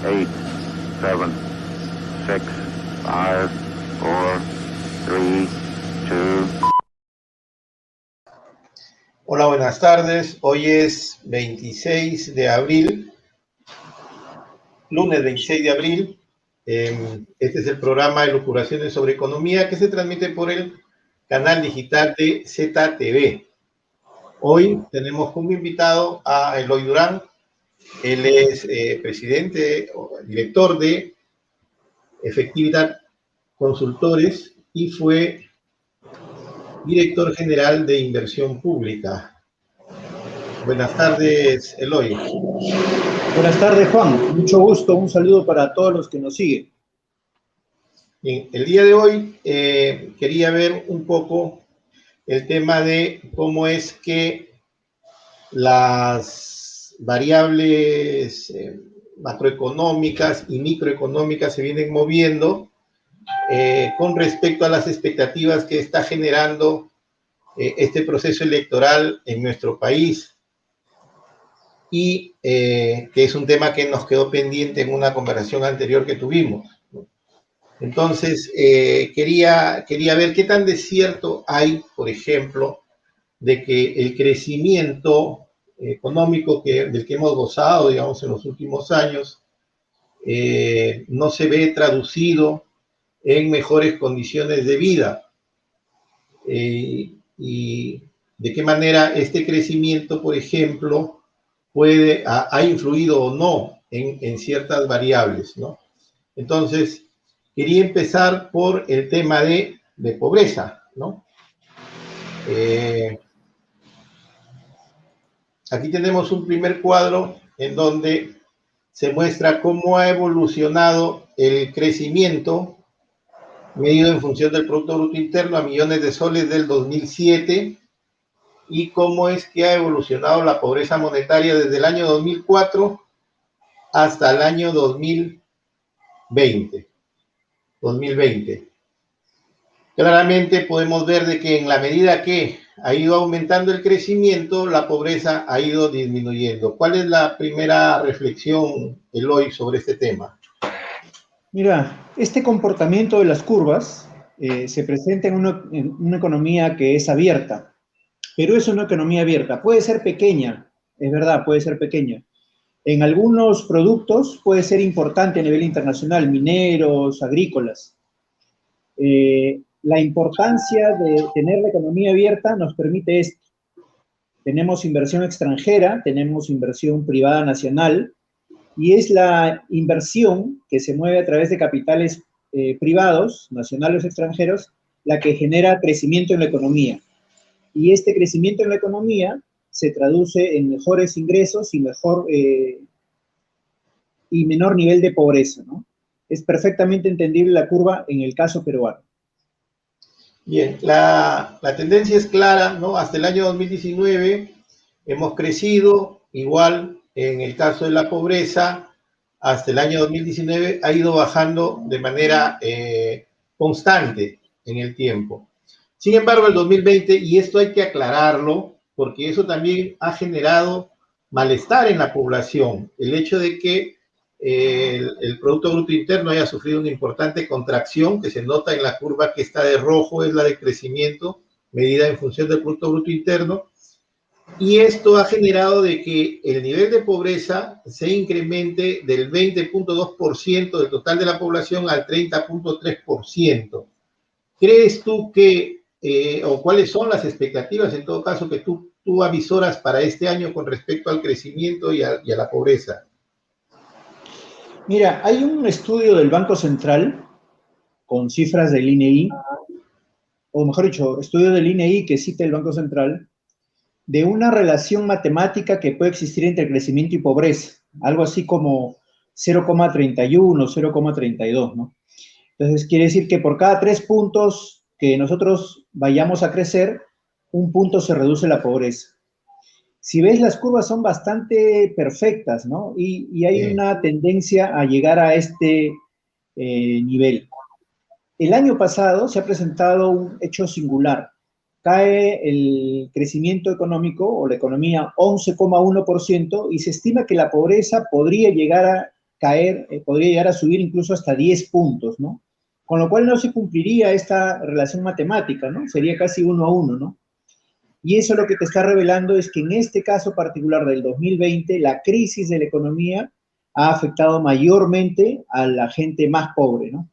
8, 7, 6, 5, 4, 3, 2. Hola, buenas tardes. Hoy es 26 de abril, lunes 26 de abril. Este es el programa Elucubraciones sobre Economía que se transmite por el canal digital de ZTV. Hoy tenemos como invitado a Eloy Durán. Él es presidente o director de Efectividad Consultores y fue director general de Inversión Pública. Buenas tardes, Eloy. Buenas tardes, Juan. Mucho gusto. Un saludo para todos los que nos siguen. Bien, el día de hoy quería ver un poco el tema de cómo es que las variables macroeconómicas y microeconómicas se vienen moviendo con respecto a las expectativas que está generando este proceso electoral en nuestro país y que es un tema que nos quedó pendiente en una conversación anterior que tuvimos. Entonces, quería ver qué tan desierto hay, por ejemplo, de que el crecimiento económico del que hemos gozado, digamos, en los últimos años, no se ve traducido en mejores condiciones de vida. Y de qué manera este crecimiento, por ejemplo, ha influido o no en ciertas variables, ¿no? Entonces, quería empezar por el tema de pobreza, ¿no? Aquí tenemos un primer cuadro en donde se muestra cómo ha evolucionado el crecimiento medido en función del Producto Bruto Interno a millones de soles del 2007 y cómo es que ha evolucionado la pobreza monetaria desde el año 2004 hasta el año 2020. Claramente podemos ver de que en la medida que ha ido aumentando el crecimiento, la pobreza ha ido disminuyendo. ¿Cuál es la primera reflexión, Eloy, sobre este tema? Mira, este comportamiento de las curvas se presenta en una economía que es abierta, pero es una economía abierta. Puede ser pequeña, es verdad, puede ser pequeña. En algunos productos puede ser importante a nivel internacional, mineros, agrícolas. La importancia de tener la economía abierta nos permite esto. Tenemos inversión extranjera, tenemos inversión privada nacional, y es la inversión que se mueve a través de capitales privados, nacionales o extranjeros, la que genera crecimiento en la economía. Y este crecimiento en la economía se traduce en mejores ingresos y menor nivel de pobreza, ¿no? Es perfectamente entendible la curva en el caso peruano. Bien, la tendencia es clara, ¿no? Hasta el año 2019 hemos crecido, igual en el caso de la pobreza, hasta el año 2019 ha ido bajando de manera constante en el tiempo. Sin embargo, el 2020, y esto hay que aclararlo, porque eso también ha generado malestar en la población, el hecho de que el Producto Bruto Interno haya sufrido una importante contracción, que se nota en la curva que está de rojo, es la de crecimiento, medida en función del Producto Bruto Interno, y esto ha generado de que el nivel de pobreza se incremente del 20.2% del total de la población al 30.3%. ¿Crees tú que, o cuáles son las expectativas en todo caso que tú avisoras para este año con respecto al crecimiento y a la pobreza? Mira, hay un estudio del Banco Central con cifras del INEI, o mejor dicho, estudio del INEI que cita el Banco Central, de una relación matemática que puede existir entre crecimiento y pobreza, algo así como 0,31, 0,32, ¿no? Entonces, quiere decir que por cada 3 puntos que nosotros vayamos a crecer, un punto se reduce la pobreza. Si ves, las curvas son bastante perfectas, ¿no? Y hay una tendencia a llegar a este nivel. El año pasado se ha presentado un hecho singular. Cae el crecimiento económico o la economía 11,1% y se estima que la pobreza podría llegar a caer, podría llegar a subir incluso hasta 10 puntos, ¿no? Con lo cual no se cumpliría esta relación matemática, ¿no? Sería casi 1 a 1, ¿no? Y eso lo que te está revelando es que en este caso particular del 2020, la crisis de la economía ha afectado mayormente a la gente más pobre, ¿no?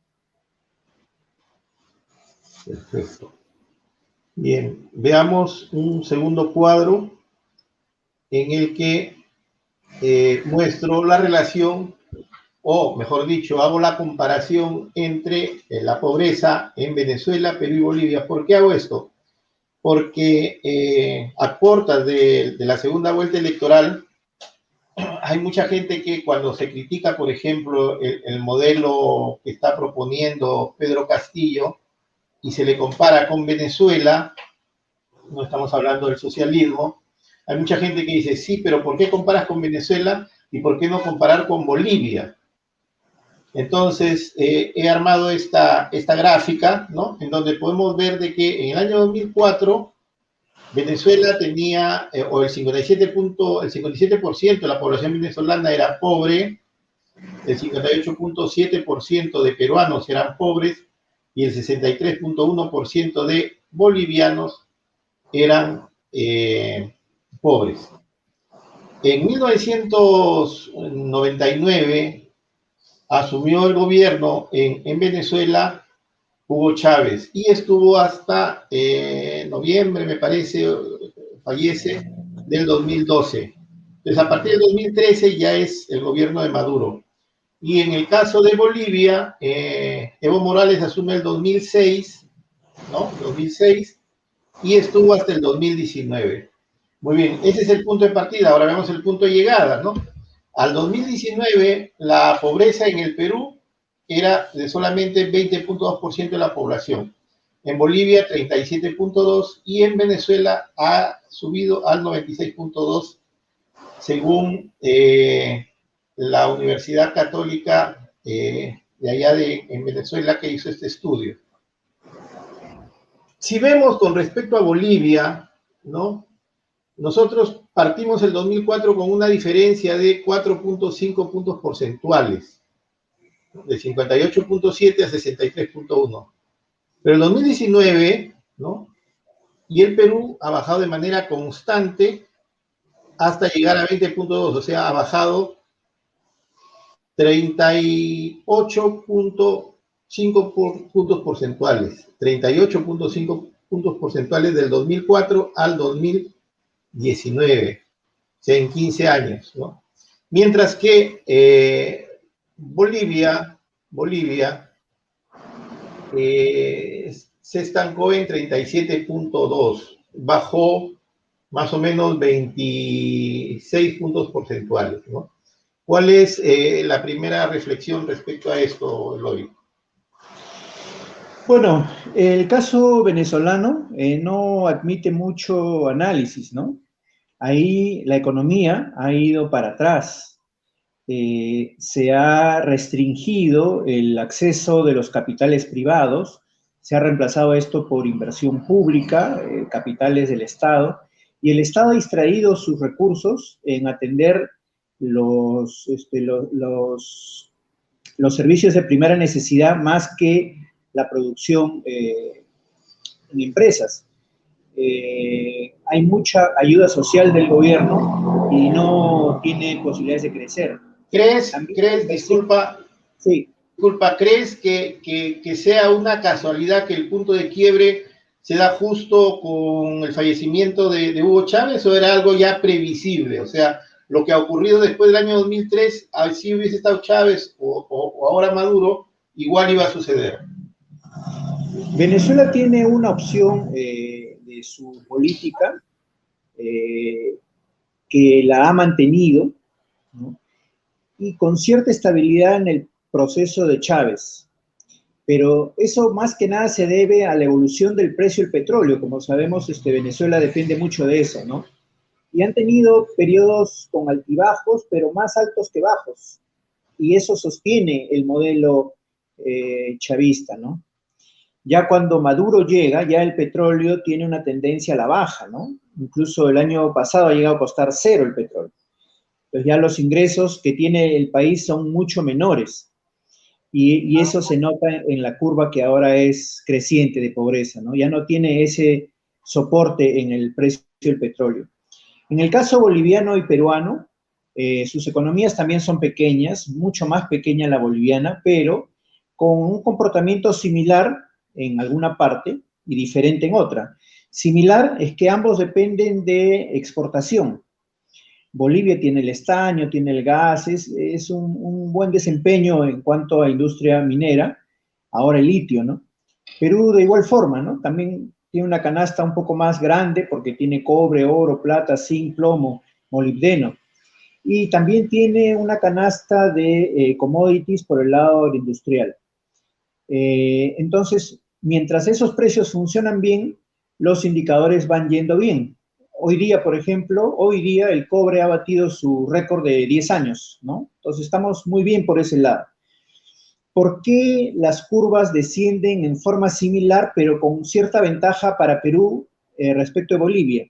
Perfecto. Bien, veamos un segundo cuadro en el que muestro la relación, o mejor dicho, hago la comparación entre la pobreza en Venezuela, Perú y Bolivia. ¿Por qué hago esto? Porque a puertas de la segunda vuelta electoral, hay mucha gente que cuando se critica, por ejemplo, el modelo que está proponiendo Pedro Castillo y se le compara con Venezuela, no estamos hablando del socialismo, hay mucha gente que dice, sí, pero ¿por qué comparas con Venezuela y por qué no comparar con Bolivia? Entonces, he armado esta gráfica, ¿no? En donde podemos ver de que en el año 2004, Venezuela tenía, o el 57% de la población venezolana era pobre, el 58.7% de peruanos eran pobres y el 63.1% de bolivianos eran pobres. En 1999 asumió el gobierno en Venezuela Hugo Chávez y estuvo hasta noviembre, me parece, fallece, del 2012. Entonces, a partir del 2013 ya es el gobierno de Maduro. Y en el caso de Bolivia, Evo Morales asume el 2006, ¿no? 2006, y estuvo hasta el 2019. Muy bien, ese es el punto de partida. Ahora vemos el punto de llegada, ¿no? Al 2019, la pobreza en el Perú era de solamente 20.2% de la población. En Bolivia, 37.2%, y en Venezuela ha subido al 96.2%, según la Universidad Católica de allá en Venezuela, que hizo este estudio. Si vemos con respecto a Bolivia, ¿no? Nosotros partimos el 2004 con una diferencia de 4.5 puntos porcentuales, de 58.7 a 63.1. Pero el 2019, ¿no? Y el Perú ha bajado de manera constante hasta llegar a 20.2, o sea, ha bajado 38.5 puntos porcentuales, 38.5 puntos porcentuales del 2004 al 2019, o sea, en 15 años, ¿no? Mientras que Bolivia se estancó en 37.2, bajó más o menos 26 puntos porcentuales, ¿no? ¿Cuál es la primera reflexión respecto a esto, Eloy? Bueno, el caso venezolano no admite mucho análisis, ¿no? Ahí la economía ha ido para atrás. Se ha restringido el acceso de los capitales privados, se ha reemplazado esto por inversión pública, capitales del Estado, y el Estado ha distraído sus recursos en atender los servicios de primera necesidad más que la producción en empresas. Hay mucha ayuda social del gobierno y no tiene posibilidades de crecer. ¿Crees, disculpa, sí, ¿crees que sea una casualidad que el punto de quiebre se da justo con el fallecimiento de Hugo Chávez, o era algo ya previsible? O sea, lo que ha ocurrido después del año 2003, si hubiese estado Chávez o ahora Maduro, igual iba a suceder. Venezuela tiene una opción de su política que la ha mantenido, ¿no? Y con cierta estabilidad en el proceso de Chávez. Pero eso más que nada se debe a la evolución del precio del petróleo. Como sabemos, Venezuela depende mucho de eso, ¿no? Y han tenido periodos con altibajos, pero más altos que bajos. Y eso sostiene el modelo chavista, ¿no? Ya cuando Maduro llega, ya el petróleo tiene una tendencia a la baja, ¿no? Incluso el año pasado ha llegado a costar 0 el petróleo. Entonces ya los ingresos que tiene el país son mucho menores. Y eso se nota en la curva que ahora es creciente de pobreza, ¿no? Ya no tiene ese soporte en el precio del petróleo. En el caso boliviano y peruano, sus economías también son pequeñas, mucho más pequeña la boliviana, pero con un comportamiento similar en alguna parte y diferente en otra. Similar es que ambos dependen de exportación. Bolivia tiene el estaño, tiene el gas, es un buen desempeño en cuanto a industria minera, ahora el litio, ¿no? Perú de igual forma, ¿no? También tiene una canasta un poco más grande porque tiene cobre, oro, plata, zinc, plomo, molibdeno. Y también tiene una canasta de commodities por el lado industrial. Entonces, mientras esos precios funcionan bien, los indicadores van yendo bien. Hoy día, por ejemplo, hoy día el cobre ha batido su récord de 10 años, ¿no? Entonces estamos muy bien por ese lado. ¿Por qué las curvas descienden en forma similar, pero con cierta ventaja para Perú respecto a Bolivia?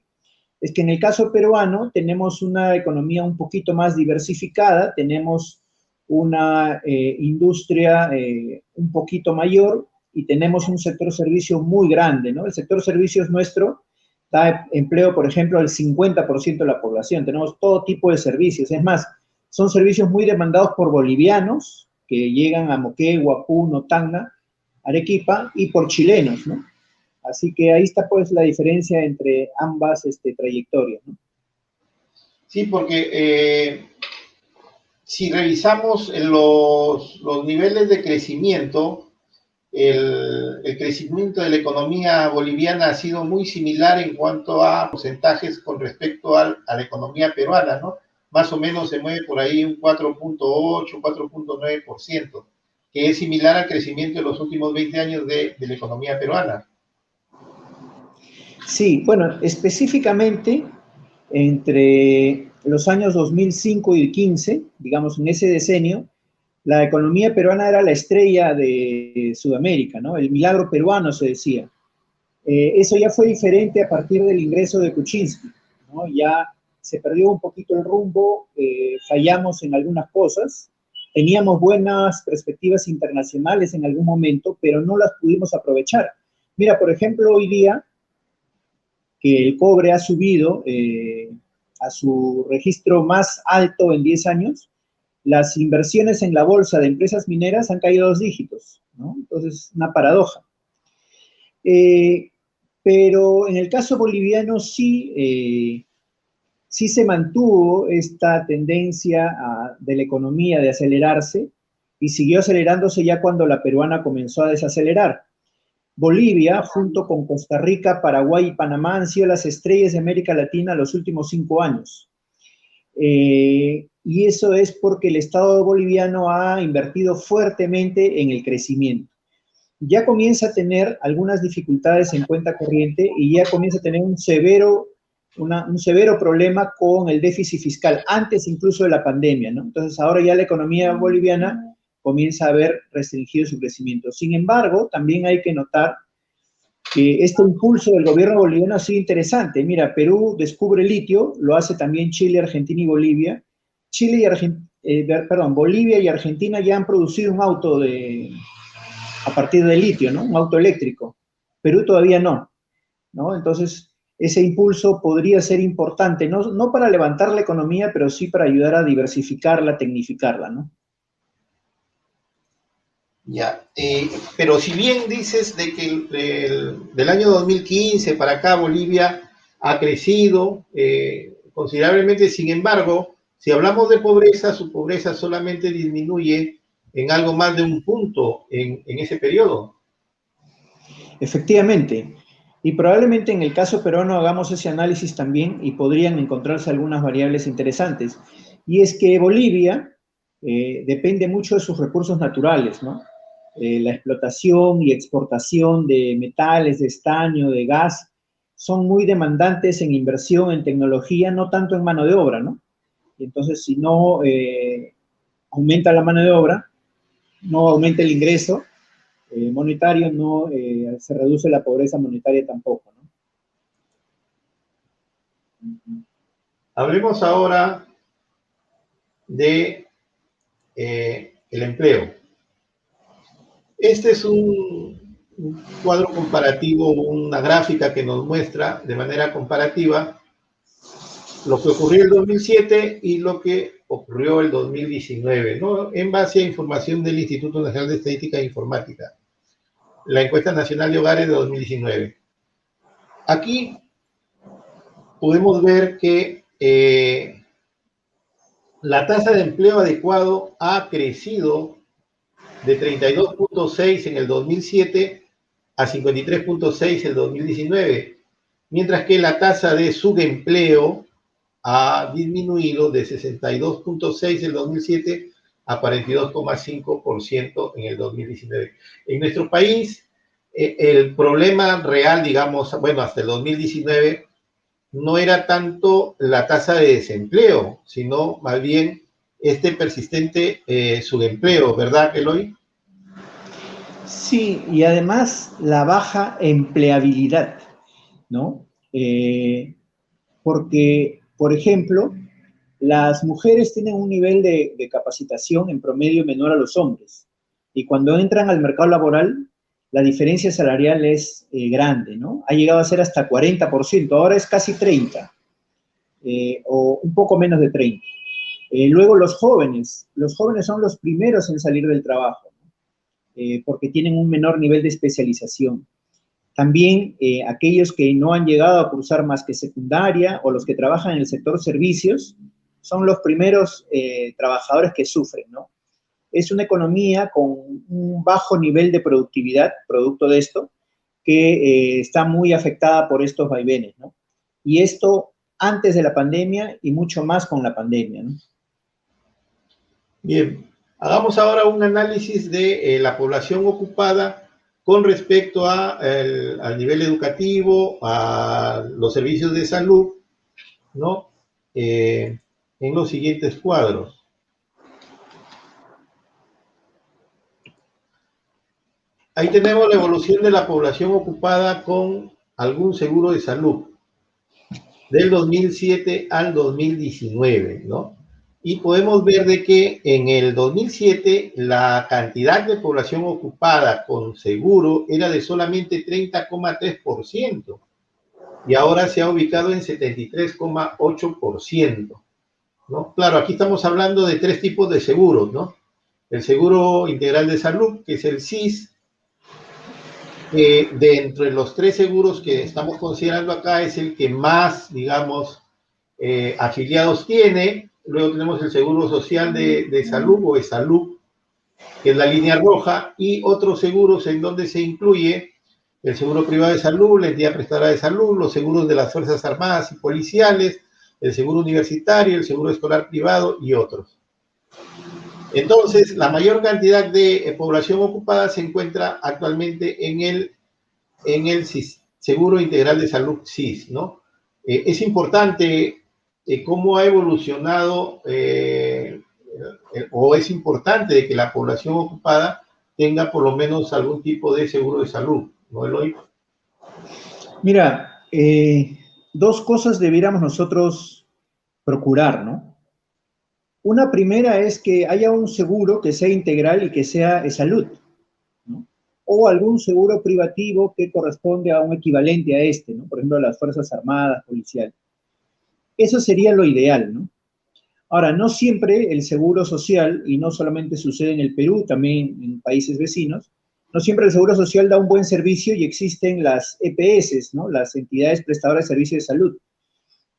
Es que en el caso peruano tenemos una economía un poquito más diversificada, tenemos una industria un poquito mayor y tenemos un sector servicios muy grande, ¿no? El sector servicios nuestro da empleo, por ejemplo, al 50% de la población. Tenemos todo tipo de servicios. Es más, son servicios muy demandados por bolivianos que llegan a Moquegua, Puno, Tacna, Arequipa, y por chilenos, ¿no? Así que ahí está pues la diferencia entre ambas trayectorias, ¿no? Sí, porque si revisamos los niveles de crecimiento, el crecimiento de la economía boliviana ha sido muy similar en cuanto a porcentajes con respecto a la economía peruana, ¿no? Más o menos se mueve por ahí un 4.8, 4.9%, que es similar al crecimiento de los últimos 20 años de la economía peruana. Sí, bueno, específicamente entre los años 2005 y 2015, digamos en ese decenio, la economía peruana era la estrella de Sudamérica, ¿no? El milagro peruano se decía. Eso ya fue diferente a partir del ingreso de Kuczynski, ¿no? Ya se perdió un poquito el rumbo, fallamos en algunas cosas, teníamos buenas perspectivas internacionales en algún momento, pero no las pudimos aprovechar. Mira, por ejemplo, hoy día que el cobre ha subido a su registro más alto en 10 años, las inversiones en la bolsa de empresas mineras han caído 2 dígitos, ¿no? Entonces, una paradoja. Eh, pero en el caso boliviano sí se mantuvo esta tendencia de la economía de acelerarse y siguió acelerándose ya cuando la peruana comenzó a desacelerar. Bolivia, junto con Costa Rica, Paraguay y Panamá, han sido las estrellas de América Latina los últimos 5 años. Y eso es porque el Estado boliviano ha invertido fuertemente en el crecimiento. Ya comienza a tener algunas dificultades en cuenta corriente y ya comienza a tener un severo problema con el déficit fiscal, antes incluso de la pandemia, ¿no? Entonces ahora ya la economía boliviana comienza a ver restringido su crecimiento. Sin embargo, también hay que notar que este impulso del gobierno boliviano ha sido interesante. Mira, Perú descubre litio, lo hace también Chile, Argentina y Bolivia. Bolivia y Argentina ya han producido un auto a partir de litio, ¿no? Un auto eléctrico. Perú todavía no, ¿no? Entonces, ese impulso podría ser importante, no para levantar la economía, pero sí para ayudar a diversificarla, tecnificarla, ¿no? Ya, pero si bien dices de que del año 2015 para acá Bolivia ha crecido considerablemente, sin embargo, si hablamos de pobreza, su pobreza solamente disminuye en algo más de un punto en ese periodo. Efectivamente, y probablemente en el caso peruano hagamos ese análisis también y podrían encontrarse algunas variables interesantes. Y es que Bolivia depende mucho de sus recursos naturales, ¿no? La explotación y exportación de metales, de estaño, de gas, son muy demandantes en inversión, en tecnología, no tanto en mano de obra, ¿no? Y entonces, si no aumenta la mano de obra, no aumenta el ingreso monetario, no se reduce la pobreza monetaria tampoco, ¿no? Hablemos ahora de el empleo. Este es un cuadro comparativo, una gráfica que nos muestra de manera comparativa lo que ocurrió el 2007 y lo que ocurrió el 2019, ¿no? En base a información del Instituto Nacional de Estadística e Informática, la encuesta nacional de hogares de 2019. Aquí podemos ver que la tasa de empleo adecuado ha crecido de 32.6 en el 2007 a 53.6 en el 2019, mientras que la tasa de subempleo ha disminuido de 62.6 en el 2007 a 42.5% en el 2019. En nuestro país, el problema real, digamos, bueno, hasta el 2019, no era tanto la tasa de desempleo, sino más bien este persistente subempleo, ¿verdad, Eloy? Sí, y además la baja empleabilidad, ¿no? Porque, por ejemplo, las mujeres tienen un nivel de capacitación en promedio menor a los hombres. Y cuando entran al mercado laboral, la diferencia salarial es grande, ¿no? Ha llegado a ser hasta 40%, ahora es casi 30%, o un poco menos de 30%. Luego los jóvenes son los primeros en salir del trabajo, porque tienen un menor nivel de especialización. También aquellos que no han llegado a cursar más que secundaria o los que trabajan en el sector servicios son los primeros trabajadores que sufren, ¿no? Es una economía con un bajo nivel de productividad, producto de esto, que está muy afectada por estos vaivenes, ¿no? Y esto antes de la pandemia y mucho más con la pandemia, ¿no? Bien, hagamos ahora un análisis de la población ocupada con respecto al nivel educativo, a los servicios de salud, ¿no? En los siguientes cuadros. Ahí tenemos la evolución de la población ocupada con algún seguro de salud del 2007 al 2019, ¿no? Y podemos ver de que en el 2007 la cantidad de población ocupada con seguro era de solamente 30,3% y ahora se ha ubicado en 73,8%, ¿no? Claro, aquí estamos hablando de tres tipos de seguros, ¿no? El seguro integral de salud, que es el SIS, de entre los tres seguros que estamos considerando acá es el que más, digamos, afiliados tiene. Luego tenemos el Seguro Social de Salud o ESALUD, que es la línea roja, y otros seguros en donde se incluye el seguro privado de salud, la entidad prestadora de salud, los seguros de las Fuerzas Armadas y policiales, el seguro universitario, el seguro escolar privado y otros. Entonces, la mayor cantidad de población ocupada se encuentra actualmente en el SIS, Seguro Integral de Salud SIS, ¿no? Es importante cómo ha evolucionado, o es importante de que la población ocupada tenga por lo menos algún tipo de seguro de salud, ¿no, Eloy? Mira, dos cosas debiéramos nosotros procurar, ¿no? Una primera es que haya un seguro que sea integral y que sea de salud, ¿no? O algún seguro privativo que corresponde a un equivalente a este, ¿no? Por ejemplo, las Fuerzas Armadas, policiales. Eso sería lo ideal, ¿no? Ahora, no siempre el seguro social, y no solamente sucede en el Perú, también en países vecinos, no siempre el seguro social da un buen servicio y existen las EPS, ¿no? Las entidades prestadoras de servicios de salud,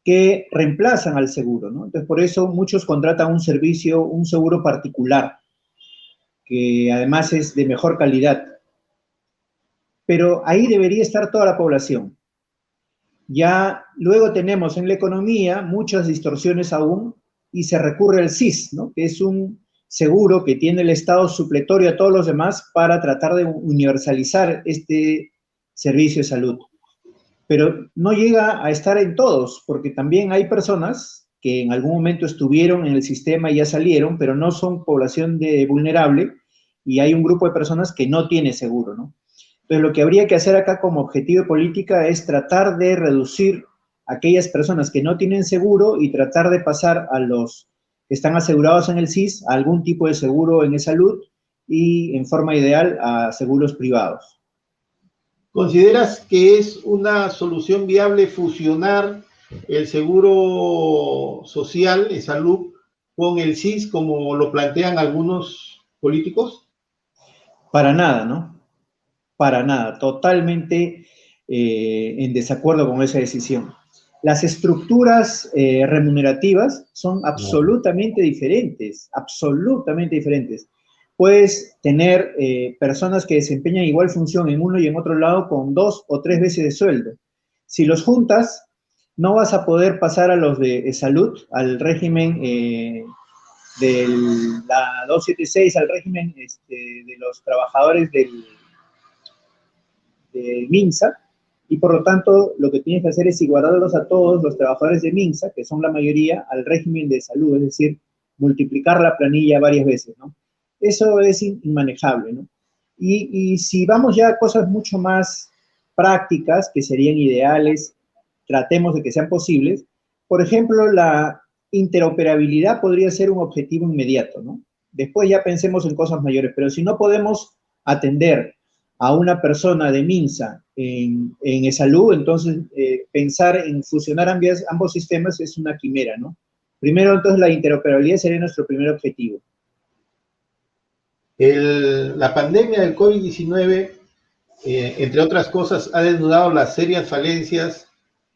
que reemplazan al seguro, ¿no? Entonces, por eso muchos contratan un servicio, un seguro particular, que además es de mejor calidad. Pero ahí debería estar toda la población. Ya luego tenemos en la economía muchas distorsiones aún y se recurre al SIS, ¿no? Que es un seguro que tiene el Estado supletorio a todos los demás para tratar de universalizar este servicio de salud. Pero no llega a estar en todos, porque también hay personas que en algún momento estuvieron en el sistema y ya salieron, pero no son población vulnerable, y hay un grupo de personas que no tiene seguro, ¿no? Entonces, lo que habría que hacer acá como objetivo de política es tratar de reducir aquellas personas que no tienen seguro y tratar de pasar a los están asegurados en el SIS a algún tipo de seguro en salud y en forma ideal a seguros privados. ¿Consideras que es una solución viable fusionar el seguro social de salud con el SIS como lo plantean algunos políticos? Para nada, ¿no? Para nada, totalmente en desacuerdo con esa decisión. Las estructuras remunerativas son absolutamente diferentes, absolutamente diferentes. Puedes tener personas que desempeñan igual función en uno y en otro lado con 2 o 3 veces de sueldo. Si los juntas, no vas a poder pasar a los de salud, al régimen de la 276, al régimen de los trabajadores del MINSA, y por lo tanto lo que tienes que hacer es igualarlos a todos los trabajadores de MINSA, que son la mayoría, al régimen de salud, es decir, multiplicar la planilla varias veces, ¿no? Eso es inmanejable, ¿no? Y si vamos ya a cosas mucho más prácticas, que serían ideales, tratemos de que sean posibles, por ejemplo, la interoperabilidad podría ser un objetivo inmediato, ¿no? Después ya pensemos en cosas mayores, pero si no podemos atender a una persona de MINSA en salud, entonces pensar en fusionar ambos sistemas es una quimera, ¿no? Primero, entonces, la interoperabilidad sería nuestro primer objetivo. La pandemia del COVID-19, entre otras cosas, ha desnudado las serias falencias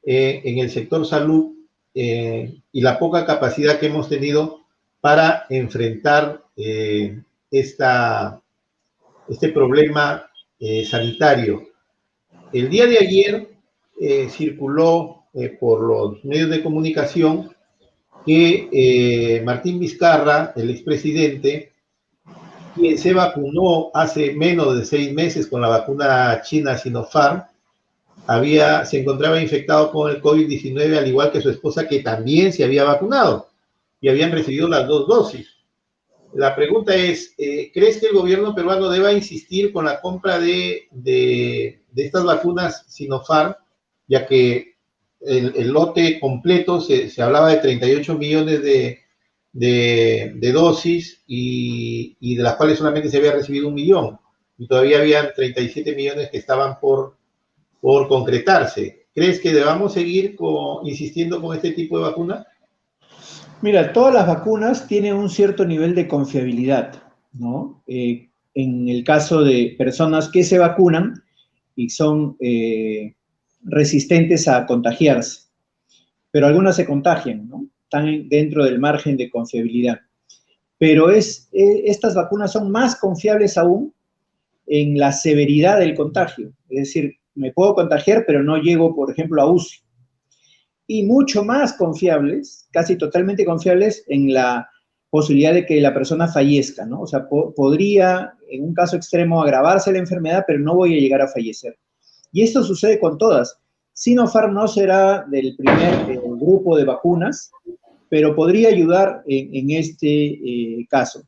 en el sector salud y la poca capacidad que hemos tenido para enfrentar este problema sanitario. El día de ayer circuló por los medios de comunicación que Martín Vizcarra, el expresidente, quien se vacunó hace menos de 6 meses con la vacuna china Sinopharm, se encontraba infectado con el COVID-19, al igual que su esposa, que también se había vacunado y habían recibido las 2 dosis. La pregunta es, ¿crees que el gobierno peruano deba insistir con la compra de estas vacunas Sinopharm, ya que el lote completo se hablaba de 38 millones de dosis y de las cuales solamente se había recibido 1 millón, y todavía habían 37 millones que estaban por concretarse? ¿Crees que debamos seguir insistiendo con este tipo de vacuna? Mira, todas las vacunas tienen un cierto nivel de confiabilidad, ¿no? En el caso de personas que se vacunan y son resistentes a contagiarse, pero algunas se contagian, ¿no? Están dentro del margen de confiabilidad. Pero estas vacunas son más confiables aún en la severidad del contagio. Es decir, me puedo contagiar, pero no llego, por ejemplo, a UCI. Y mucho más confiables, casi totalmente confiables, en la posibilidad de que la persona fallezca, ¿no? O sea, podría, en un caso extremo, agravarse la enfermedad, pero no voy a llegar a fallecer. Y esto sucede con todas. Sinopharm no será del primer grupo de vacunas, pero podría ayudar en este caso.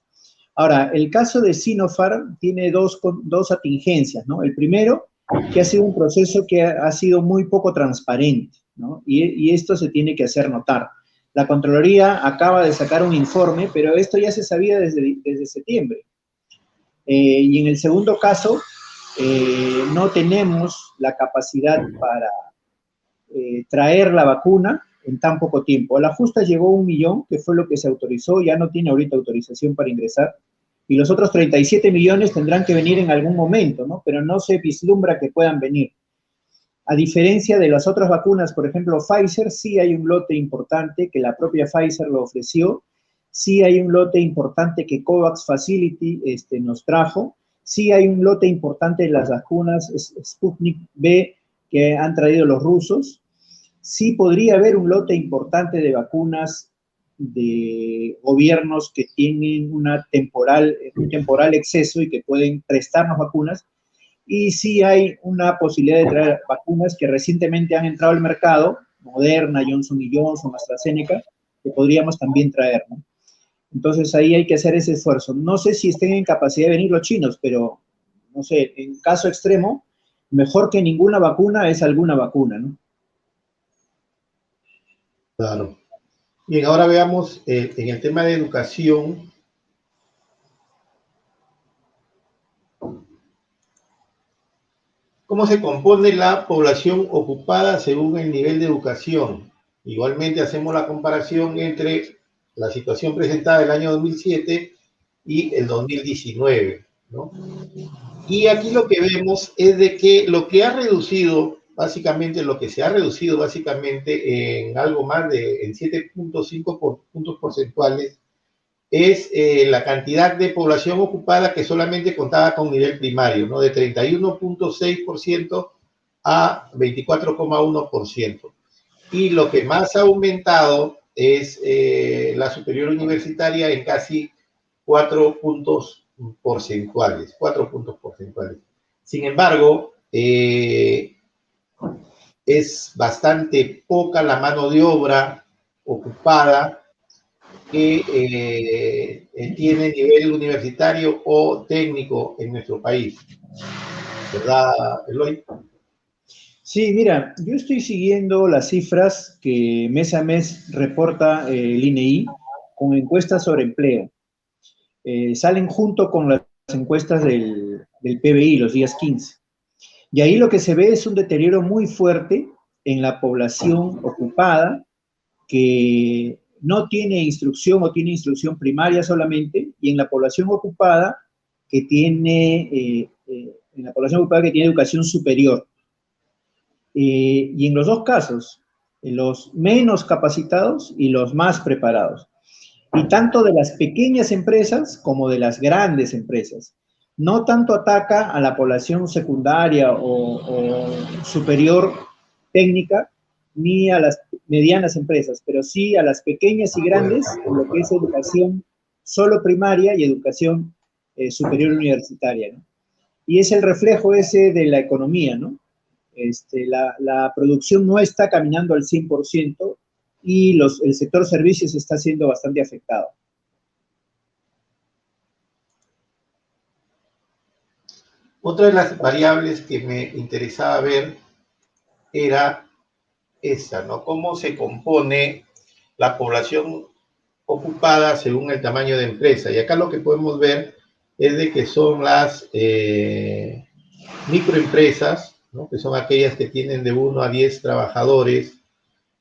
Ahora, el caso de Sinopharm tiene dos atingencias, ¿no? El primero, que ha sido un proceso que ha sido muy poco transparente, ¿no? Y esto se tiene que hacer notar. La Contraloría acaba de sacar un informe, pero esto ya se sabía desde septiembre. Y en el segundo caso, no tenemos la capacidad para traer la vacuna en tan poco tiempo. La justa llegó a 1 millón, que fue lo que se autorizó, ya no tiene ahorita autorización para ingresar, y los otros 37 millones tendrán que venir en algún momento, ¿no? Pero no se vislumbra que puedan venir. A diferencia de las otras vacunas, por ejemplo, Pfizer, sí hay un lote importante que la propia Pfizer lo ofreció, sí hay un lote importante que COVAX Facility nos trajo, sí hay un lote importante de las vacunas Sputnik V que han traído los rusos, sí podría haber un lote importante de vacunas de gobiernos que tienen un temporal exceso y que pueden prestarnos vacunas, y sí hay una posibilidad de traer vacunas que recientemente han entrado al mercado, Moderna, Johnson & Johnson, AstraZeneca, que podríamos también traer, ¿no? Entonces ahí hay que hacer ese esfuerzo. No sé si estén en capacidad de venir los chinos, pero, no sé, en caso extremo, mejor que ninguna vacuna es alguna vacuna, ¿no? Claro. Bien, ahora veamos en el tema de educación. ¿Cómo se compone la población ocupada según el nivel de educación? Igualmente hacemos la comparación entre la situación presentada del año 2007 y el 2019, ¿no? Y aquí lo que vemos es de que lo que ha reducido, básicamente, lo que se ha reducido básicamente en algo más de en 7.5 puntos porcentuales es la cantidad de población ocupada que solamente contaba con nivel primario, ¿no? De 31.6% a 24.1%. Y lo que más ha aumentado es la superior universitaria en casi 4 puntos porcentuales, 4 puntos porcentuales. Sin embargo, es bastante poca la mano de obra ocupada que tiene nivel universitario o técnico en nuestro país. ¿Verdad, Eloy? Sí, mira, yo estoy siguiendo las cifras que mes a mes reporta el INEI con encuestas sobre empleo. Salen junto con las encuestas del PBI los días 15. Y ahí lo que se ve es un deterioro muy fuerte en la población ocupada que no tiene instrucción o tiene instrucción primaria solamente, y en la población ocupada que tiene, en la población ocupada que tiene educación superior. Y en los dos casos, los menos capacitados y los más preparados. Y tanto de las pequeñas empresas como de las grandes empresas. No tanto ataca a la población secundaria o superior técnica, ni a las medianas empresas, pero sí a las pequeñas y grandes en lo que es educación solo primaria y educación superior universitaria, ¿no? Y es el reflejo ese de la economía, ¿no? La producción no está caminando al 100% y el sector servicios está siendo bastante afectado. Otra de las variables que me interesaba ver era esa, ¿no? Cómo se compone la población ocupada según el tamaño de empresa. Y acá lo que podemos ver es de que son las microempresas, ¿no? Que son aquellas que tienen de 1 a 10 trabajadores,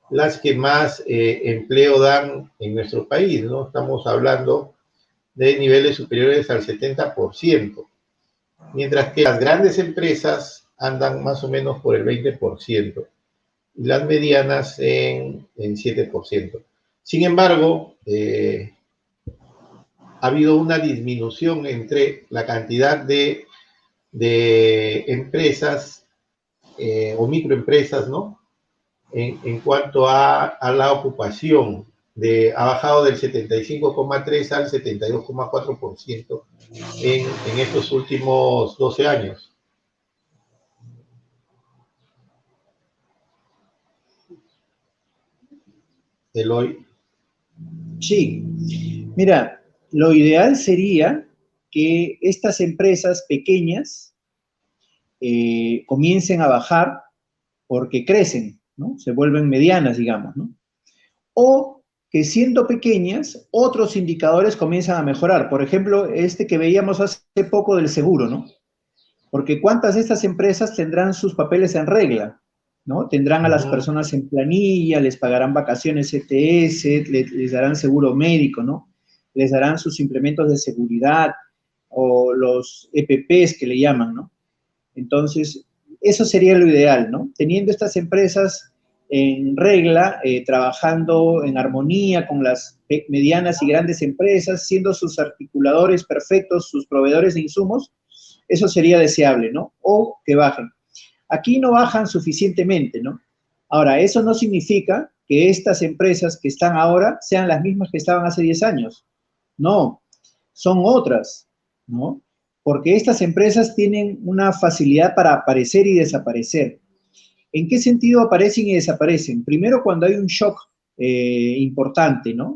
las que más empleo dan en nuestro país, ¿no? Estamos hablando de niveles superiores al 70%, mientras que las grandes empresas andan más o menos por el 20% y las medianas en 7%. Sin embargo, ha habido una disminución entre la cantidad de empresas o microempresas, ¿no? En cuanto a la ocupación, ha bajado del 75,3 al 72,4% en estos últimos 12 años. Eloy. Sí, mira, lo ideal sería que estas empresas pequeñas comiencen a bajar porque crecen, ¿no? Se vuelven medianas, digamos, ¿no? O que siendo pequeñas, otros indicadores comienzan a mejorar. Por ejemplo, este que veíamos hace poco del seguro, ¿no? Porque ¿cuántas de estas empresas tendrán sus papeles en regla? ¿No? Tendrán a las personas en planilla, les pagarán vacaciones ETS, les darán seguro médico, ¿no? Les darán sus implementos de seguridad o los EPPs que le llaman, ¿no? Entonces, eso sería lo ideal, ¿no? Teniendo estas empresas en regla, trabajando en armonía con las medianas y grandes empresas, siendo sus articuladores perfectos, sus proveedores de insumos, eso sería deseable, ¿no? O que bajen. Aquí no bajan suficientemente, ¿no? Ahora, eso no significa que estas empresas que están ahora sean las mismas que estaban hace 10 años. No, son otras, ¿no? Porque estas empresas tienen una facilidad para aparecer y desaparecer. ¿En qué sentido aparecen y desaparecen? Primero, cuando hay un shock importante, ¿no?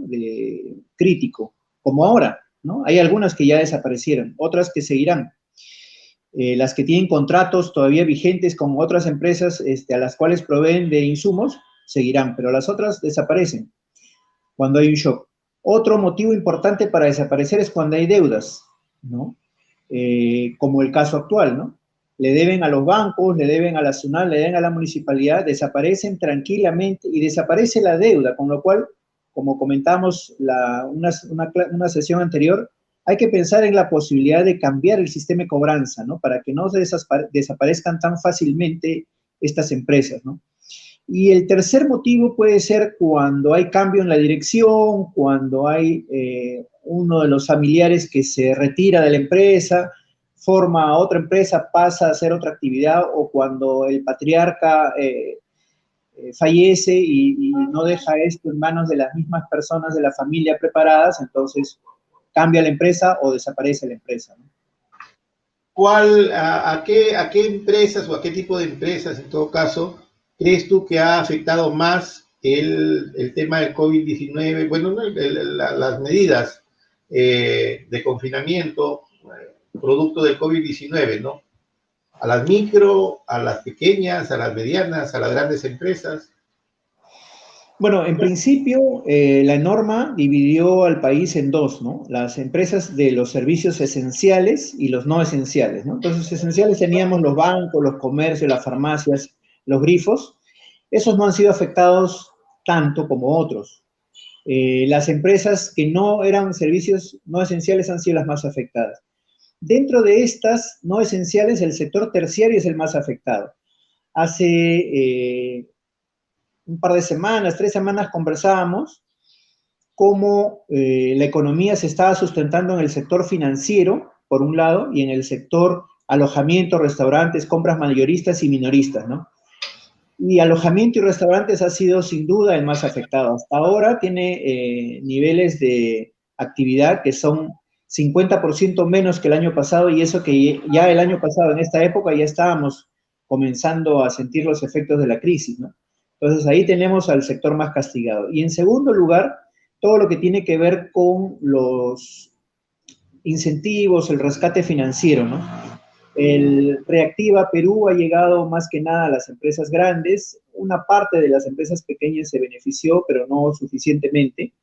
Crítico, como ahora, ¿no? Hay algunas que ya desaparecieron, otras que seguirán. Las que tienen contratos todavía vigentes con otras empresas a las cuales proveen de insumos, seguirán, pero las otras desaparecen. cuando hay un shock. Otro motivo importante para desaparecer es cuando hay deudas, ¿no? Como el caso actual, ¿no? Le deben a los bancos, le deben a la SUNAT, le deben a la municipalidad, desaparecen tranquilamente y desaparece la deuda, con lo cual, como comentamos una sesión anterior, hay que pensar en la posibilidad de cambiar el sistema de cobranza, ¿no? Para que no desaparezcan tan fácilmente estas empresas, ¿no? Y el tercer motivo puede ser cuando hay cambio en la dirección, cuando hay uno de los familiares que se retira de la empresa, forma otra empresa, pasa a hacer otra actividad, o cuando el patriarca fallece y no deja esto en manos de las mismas personas de la familia preparadas, entonces cambia la empresa o desaparece la empresa, ¿no? ¿A qué empresas o a qué tipo de empresas, en todo caso, crees tú que ha afectado más el tema del COVID-19? Bueno, ¿no? Las medidas de confinamiento producto del COVID-19, ¿no? A las micro, a las pequeñas, a las medianas, a las grandes empresas. Bueno, en principio, la norma dividió al país en dos, ¿no? Las empresas de los servicios esenciales y los no esenciales, ¿no? Entonces, esenciales teníamos los bancos, los comercios, las farmacias, los grifos. Esos no han sido afectados tanto como otros. Las empresas que no eran servicios no esenciales han sido las más afectadas. Dentro de estas no esenciales, el sector terciario es el más afectado. Hace un par de semanas, 3 semanas, conversábamos cómo la economía se estaba sustentando en el sector financiero, por un lado, y en el sector alojamiento, restaurantes, compras mayoristas y minoristas, ¿no? Y alojamiento y restaurantes ha sido sin duda el más afectado. Hasta ahora tiene niveles de actividad que son 50% menos que el año pasado, y eso que ya el año pasado, en esta época, ya estábamos comenzando a sentir los efectos de la crisis, ¿no? Entonces ahí tenemos al sector más castigado. Y en segundo lugar, todo lo que tiene que ver con los incentivos, el rescate financiero, ¿no? El Reactiva Perú ha llegado más que nada a las empresas grandes. Una parte de las empresas pequeñas se benefició, pero no suficientemente.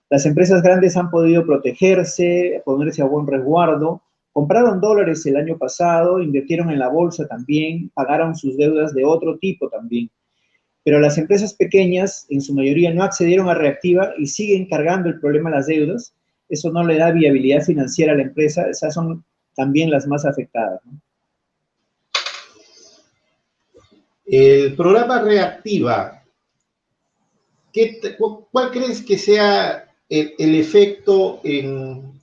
Las empresas grandes han podido protegerse, ponerse a buen resguardo, compraron dólares el año pasado, invirtieron en la bolsa también, pagaron sus deudas de otro tipo también. Pero las empresas pequeñas, en su mayoría, no accedieron a Reactiva y siguen cargando el problema de las deudas. Eso no le da viabilidad financiera a la empresa. Esas son también las más afectadas, ¿no? El programa Reactiva, ¿cuál crees que sea el efecto en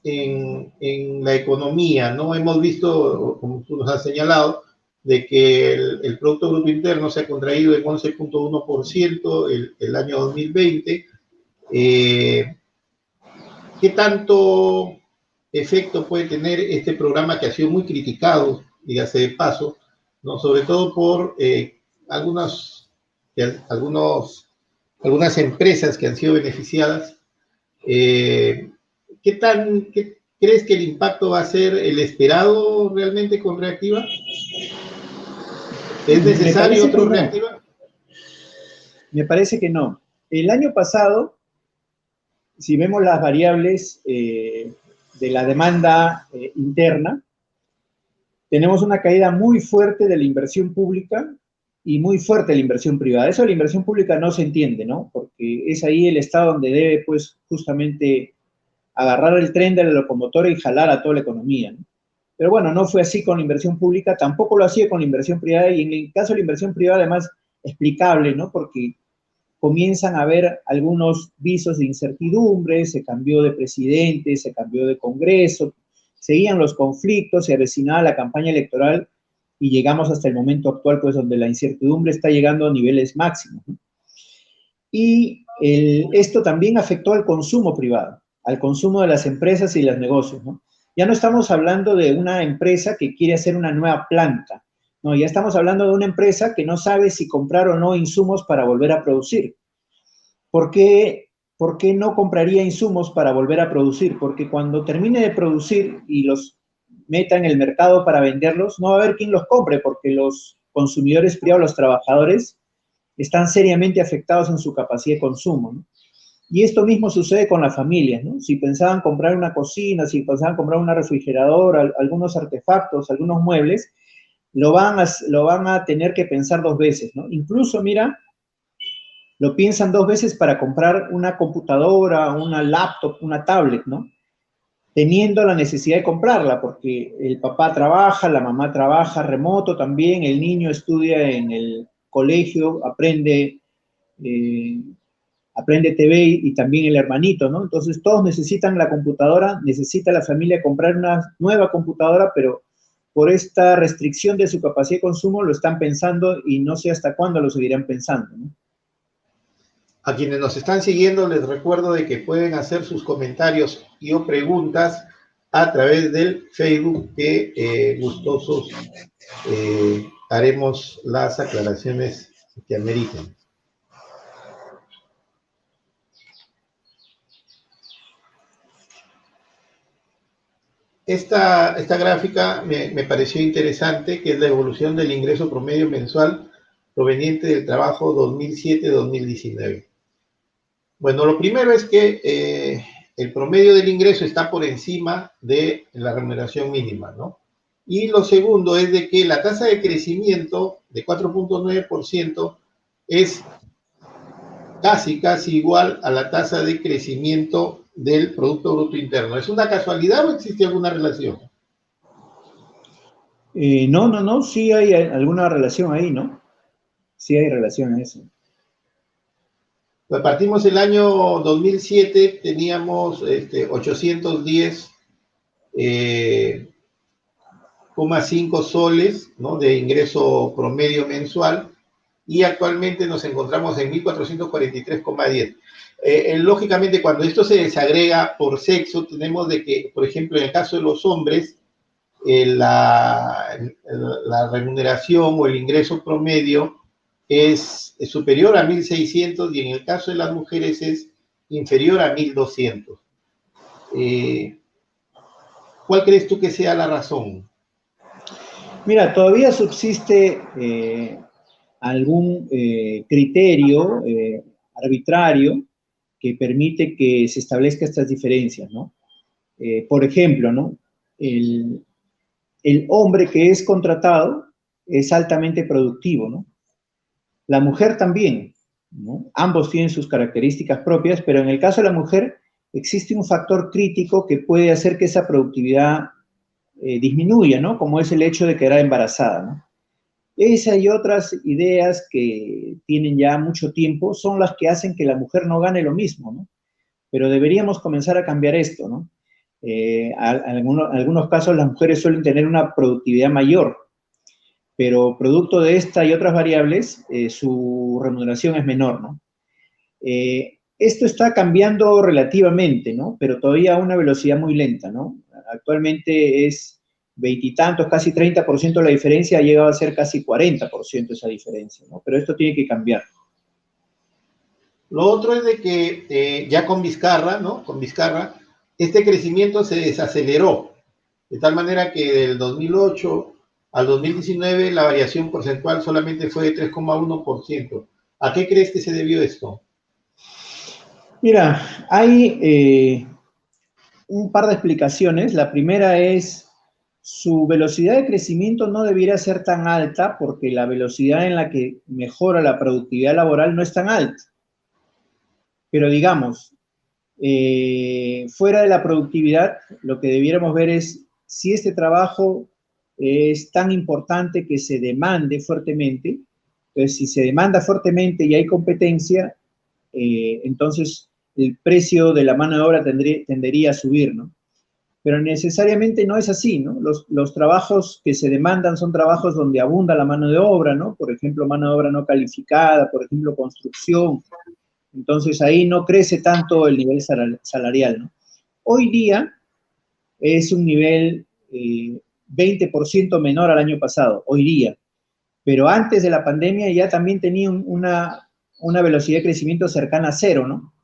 la economía, ¿no? Hemos visto, como tú nos has señalado, de que el Producto Bruto Interno se ha contraído en 11.1% el año 2020. ¿Qué tanto efecto puede tener este programa que ha sido muy criticado, dígase de paso, ¿no? Sobre todo por algunas empresas que han sido beneficiadas? ¿Qué crees que el impacto va a ser el esperado realmente con Reactiva? ¿Es necesario otro Reactiva? Me parece que no. El año pasado, si vemos las variables de la demanda interna, tenemos una caída muy fuerte de la inversión pública y muy fuerte de la inversión privada. Eso de la inversión pública no se entiende, ¿no? Porque es ahí el Estado donde debe, pues, justamente agarrar el tren de la locomotora y jalar a toda la economía, ¿no? Pero bueno, no fue así con la inversión pública, tampoco lo hacía con la inversión privada, y en el caso de la inversión privada, además, explicable, ¿no? Porque comienzan a haber algunos visos de incertidumbre, se cambió de presidente, se cambió de Congreso, seguían los conflictos, se avecinaba la campaña electoral y llegamos hasta el momento actual, pues donde la incertidumbre está llegando a niveles máximos, ¿no? Y esto también afectó al consumo privado, al consumo de las empresas y los negocios, ¿no? Ya no estamos hablando de una empresa que quiere hacer una nueva planta, no, ya estamos hablando de una empresa que no sabe si comprar o no insumos para volver a producir. ¿Por qué no compraría insumos para volver a producir? Porque cuando termine de producir y los meta en el mercado para venderlos, no va a haber quien los compre, porque los consumidores privados, los trabajadores, están seriamente afectados en su capacidad de consumo, ¿no? Y esto mismo sucede con las familias, ¿no? Si pensaban comprar una cocina, si pensaban comprar una refrigeradora, algunos artefactos, algunos muebles, lo van a tener que pensar dos veces, ¿no? Incluso, mira, lo piensan dos veces para comprar una computadora, una laptop, una tablet, ¿no? Teniendo la necesidad de comprarla, porque el papá trabaja, la mamá trabaja remoto también, el niño estudia en el colegio, aprende TV y también el hermanito, ¿no? Entonces todos necesitan la computadora, necesita la familia comprar una nueva computadora, pero por esta restricción de su capacidad de consumo lo están pensando y no sé hasta cuándo lo seguirán pensando, ¿no? A quienes nos están siguiendo les recuerdo de que pueden hacer sus comentarios y o preguntas a través del Facebook que gustosos haremos las aclaraciones que ameriten. Esta gráfica me pareció interesante, que es la evolución del ingreso promedio mensual proveniente del trabajo 2007-2019. Bueno, lo primero es que el promedio del ingreso está por encima de la remuneración mínima, ¿no? Y lo segundo es de que la tasa de crecimiento de 4.9% es casi igual a la tasa de crecimiento del Producto Bruto Interno. ¿Es una casualidad o existe alguna relación? No, sí hay alguna relación ahí, ¿no? Sí hay relación a eso. Pues partimos el año 2007, teníamos 810,5 soles, ¿no?, de ingreso promedio mensual, y actualmente nos encontramos en 1.443,10. Lógicamente, cuando esto se desagrega por sexo, tenemos de que, por ejemplo, en el caso de los hombres, la remuneración o el ingreso promedio es superior a 1.600 y en el caso de las mujeres es inferior a 1.200. ¿Cuál crees tú que sea la razón? Mira, todavía subsiste algún criterio arbitrario que permite que se establezca estas diferencias, ¿no? Por ejemplo, ¿no? El hombre que es contratado es altamente productivo, ¿no? La mujer también, ¿no? Ambos tienen sus características propias, pero en el caso de la mujer existe un factor crítico que puede hacer que esa productividad disminuya, ¿no? Como es el hecho de quedar embarazada, ¿no? Esa y otras ideas que tienen ya mucho tiempo son las que hacen que la mujer no gane lo mismo, ¿no? Pero deberíamos comenzar a cambiar esto, ¿no? En algunos casos las mujeres suelen tener una productividad mayor, pero producto de esta y otras variables, su remuneración es menor, ¿no? Esto está cambiando relativamente, ¿no? Pero todavía a una velocidad muy lenta, ¿no? Actualmente es veintitantos, casi 30% la diferencia, ha llegado a ser casi 40% esa diferencia, ¿no? Pero esto tiene que cambiar. Lo otro es de que ya con Vizcarra, ¿no? Con Vizcarra, este crecimiento se desaceleró, de tal manera que del 2008 al 2019 la variación porcentual solamente fue de 3,1%. ¿A qué crees que se debió esto? Mira, hay un par de explicaciones. La primera es su velocidad de crecimiento no debiera ser tan alta porque la velocidad en la que mejora la productividad laboral no es tan alta. Pero digamos, fuera de la productividad, lo que debiéramos ver es si este trabajo es tan importante que se demande fuertemente. Entonces, si se demanda fuertemente y hay competencia, entonces el precio de la mano de obra tendería a subir, ¿no? Pero necesariamente no es así, ¿no? Los trabajos que se demandan son trabajos donde abunda la mano de obra, ¿no? Por ejemplo, mano de obra no calificada, por ejemplo, construcción. Entonces ahí no crece tanto el nivel salarial, ¿no? Hoy día es un nivel 20% menor al año pasado, hoy día. Pero antes de la pandemia ya también tenía una velocidad de crecimiento cercana a cero, ¿no?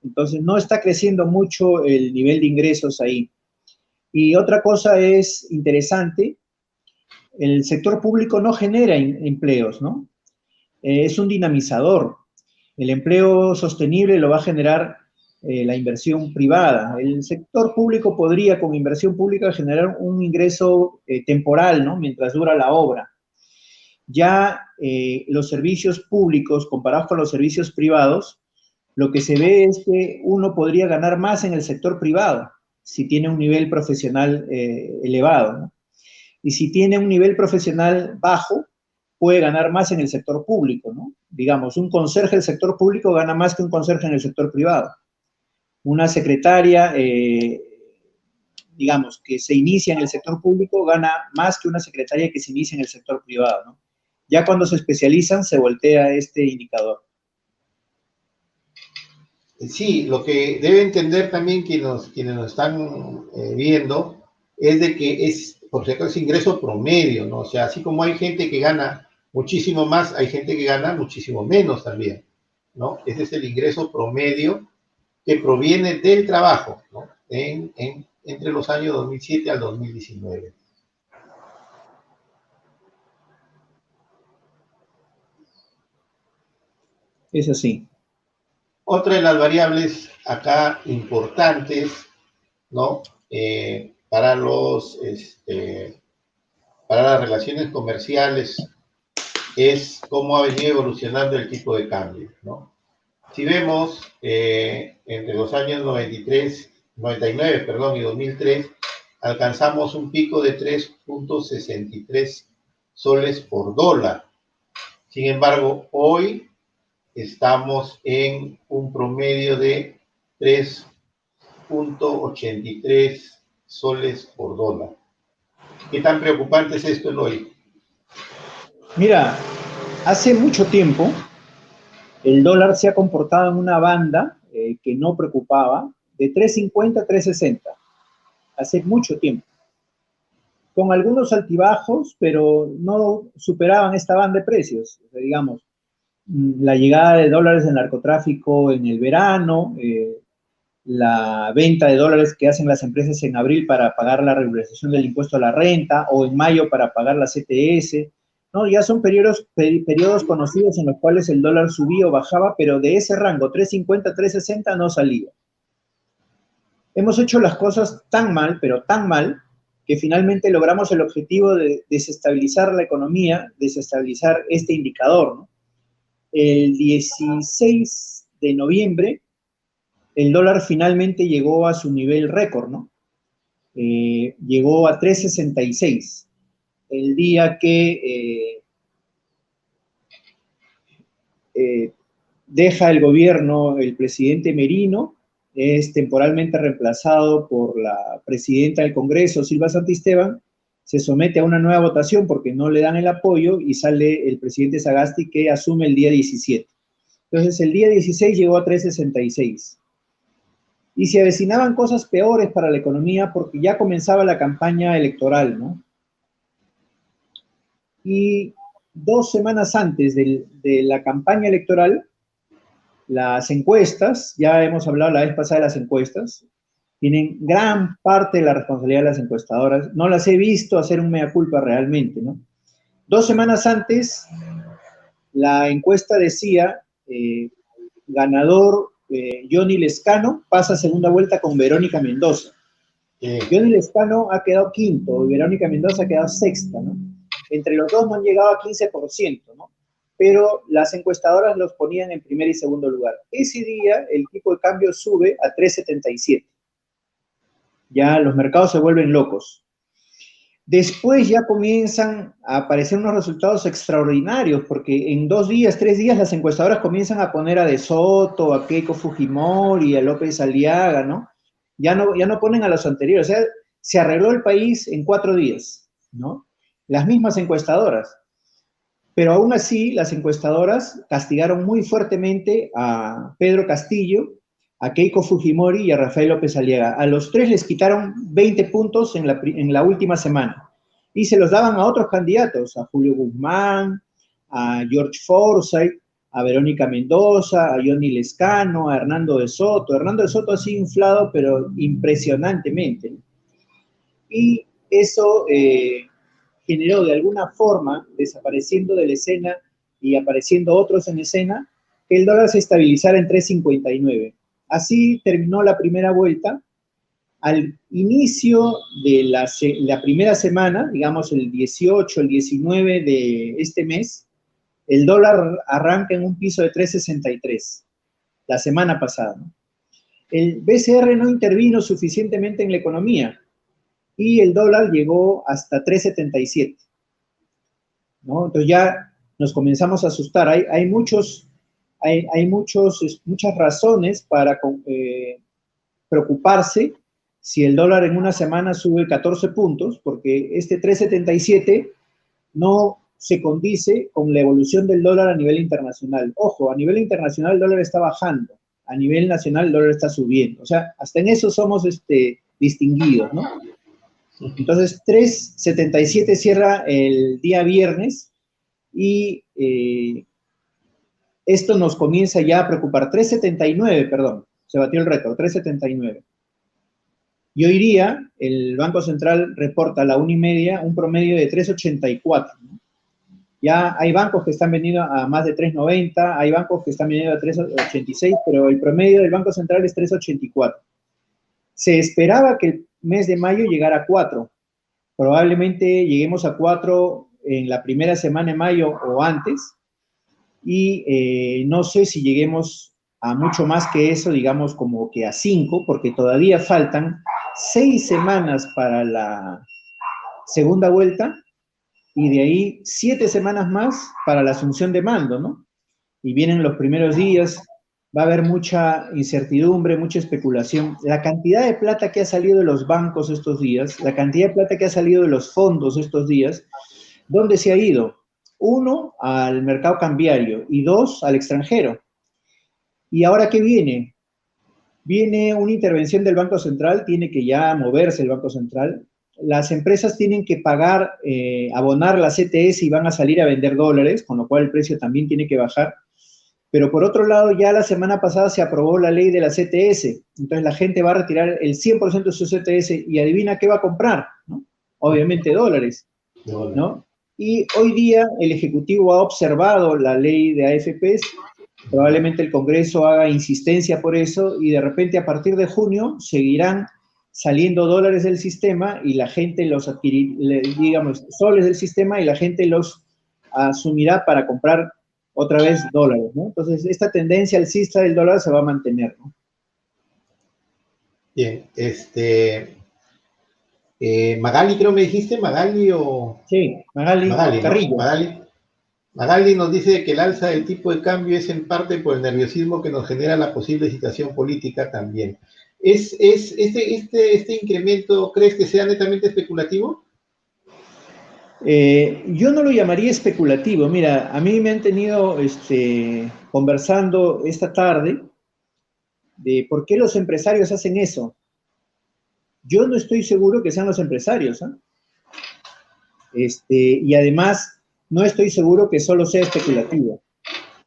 Entonces no está creciendo mucho el nivel de ingresos ahí. Y otra cosa es interesante, el sector público no genera empleos, ¿no? Es un dinamizador. El empleo sostenible lo va a generar la inversión privada. El sector público podría, con inversión pública, generar un ingreso temporal, ¿no? Mientras dura la obra. Ya los servicios públicos, comparados con los servicios privados, lo que se ve es que uno podría ganar más en el sector privado, si tiene un nivel profesional elevado, ¿no? Y si tiene un nivel profesional bajo, puede ganar más en el sector público, ¿no? Digamos, un conserje del sector público gana más que un conserje en el sector privado. Una secretaria, digamos, que se inicia en el sector público gana más que una secretaria que se inicia en el sector privado, ¿no? Ya cuando se especializan, se voltea este indicador. Sí, lo que debe entender también quienes nos están viendo es de que es, por cierto, es ingreso promedio, ¿no? O sea, así como hay gente que gana muchísimo más, hay gente que gana muchísimo menos también, ¿no? Ese es el ingreso promedio que proviene del trabajo, ¿no? Entre los años 2007 al 2019. Es así. Otra de las variables acá importantes, ¿no? Para para las relaciones comerciales es cómo ha venido evolucionando el tipo de cambio, ¿no? Si vemos entre los años 99, perdón, y 2003, alcanzamos un pico de 3.63 soles por dólar. Sin embargo, hoy estamos en un promedio de 3.83 soles por dólar. ¿Qué tan preocupante es esto hoy? Mira, hace mucho tiempo el dólar se ha comportado en una banda que no preocupaba, de 3.50 a 3.60, hace mucho tiempo, con algunos altibajos, pero no superaban esta banda de precios. O sea, digamos, la llegada de dólares del narcotráfico en el verano, la venta de dólares que hacen las empresas en abril para pagar la regularización del impuesto a la renta, o en mayo para pagar la CTS, ¿no? Ya son periodos conocidos en los cuales el dólar subía o bajaba, pero de ese rango, 3.50, 3.60, no salía. Hemos hecho las cosas tan mal, pero tan mal, que finalmente logramos el objetivo de desestabilizar la economía, desestabilizar este indicador, ¿no? El 16 de noviembre, el dólar finalmente llegó a su nivel récord, ¿no? Llegó a 3.66, el día que deja el gobierno el presidente Merino, es temporalmente reemplazado por la presidenta del Congreso, Silva Santisteban, se somete a una nueva votación porque no le dan el apoyo y sale el presidente Sagasti, que asume el día 17. Entonces el día 16 llegó a 3.66. Y se avecinaban cosas peores para la economía porque ya comenzaba la campaña electoral, ¿no? Y 2 semanas antes de la campaña electoral, las encuestas, ya hemos hablado la vez pasada de las encuestas, tienen gran parte de la responsabilidad de las encuestadoras. No las he visto hacer un mea culpa realmente, ¿no? 2 semanas antes, la encuesta decía, ganador Johnny Lescano pasa a segunda vuelta con Verónica Mendoza. Johnny Lescano ha quedado quinto y Verónica Mendoza ha quedado sexta, ¿no? Entre los dos no han llegado a 15%, ¿no? Pero las encuestadoras los ponían en primer y segundo lugar. Ese día el tipo de cambio sube a 3.77. Ya los mercados se vuelven locos. Después ya comienzan a aparecer unos resultados extraordinarios, porque en 2 días, 3 días, las encuestadoras comienzan a poner a De Soto, a Keiko Fujimori, a López Aliaga, ¿no? Ya no ponen a los anteriores. O sea, se arregló el país en 4 días, ¿no? Las mismas encuestadoras. Pero aún así, las encuestadoras castigaron muy fuertemente a Pedro Castillo, a Keiko Fujimori y a Rafael López Aliaga. A los 3 les quitaron 20 puntos en la última semana. Y se los daban a otros candidatos, a Julio Guzmán, a George Forsyth, a Verónica Mendoza, a Johnny Lescano, a Hernando de Soto. Hernando de Soto ha sido inflado, pero impresionantemente. Y eso generó de alguna forma, desapareciendo de la escena y apareciendo otros en escena, que el dólar se estabilizara en 3.59. así terminó la primera vuelta. Al inicio de la primera semana, digamos el 18, el 19 de este mes, el dólar arranca en un piso de 3.63, la semana pasada, ¿no? El BCR no intervino suficientemente en la economía y el dólar llegó hasta 3.77, ¿no? Entonces ya nos comenzamos a asustar. Muchas razones para preocuparse si el dólar en una semana sube 14 puntos, porque este 3.77 no se condice con la evolución del dólar a nivel internacional. Ojo, a nivel internacional el dólar está bajando, a nivel nacional el dólar está subiendo. O sea, hasta en eso somos distinguidos, ¿no? Entonces, 3.77 cierra el día viernes y esto nos comienza ya a preocupar. 3.79, perdón, se batió el récord, 3.79. Y hoy día el Banco Central reporta a la 1:30 un promedio de 3.84, ¿no? Ya hay bancos que están vendiendo a más de 3.90, hay bancos que están vendiendo a 3.86, pero el promedio del Banco Central es 3.84. Se esperaba que el mes de mayo llegara a 4. Probablemente lleguemos a 4 en la primera semana de mayo o antes. Y no sé si lleguemos a mucho más que eso, digamos como que a 5, porque todavía faltan 6 semanas para la segunda vuelta y de ahí 7 semanas más para la asunción de mando, ¿no? Y vienen los primeros días, va a haber mucha incertidumbre, mucha especulación. La cantidad de plata que ha salido de los bancos estos días, la cantidad de plata que ha salido de los fondos estos días, ¿dónde se ha ido? 1, al mercado cambiario y 2, al extranjero. ¿Y ahora qué viene? Viene una intervención del Banco Central, tiene que ya moverse el Banco Central. Las empresas tienen que pagar, abonar la CTS y van a salir a vender dólares, con lo cual el precio también tiene que bajar. Pero por otro lado, ya la semana pasada se aprobó la ley de la CTS. Entonces la gente va a retirar el 100% de su CTS y adivina qué va a comprar, ¿no? Obviamente dólares, ¿no? Y hoy día el Ejecutivo ha observado la ley de AFPs, probablemente el Congreso haga insistencia por eso y de repente a partir de junio seguirán saliendo dólares del sistema y la gente los adquirirá, digamos, soles del sistema y la gente los asumirá para comprar otra vez dólares, ¿no? Entonces esta tendencia alcista del dólar se va a mantener, ¿no? Bien, Magali, creo me dijiste, Magali o... Sí, Magali Carrillo. ¿No? Magali nos dice que el alza del tipo de cambio es en parte por el nerviosismo que nos genera la posible situación política también. ¿Este incremento crees que sea netamente especulativo? Yo no lo llamaría especulativo. Mira, a mí me han tenido conversando esta tarde de por qué los empresarios hacen eso. Yo no estoy seguro que sean los empresarios, ¿eh? Y además, no estoy seguro que solo sea especulativo.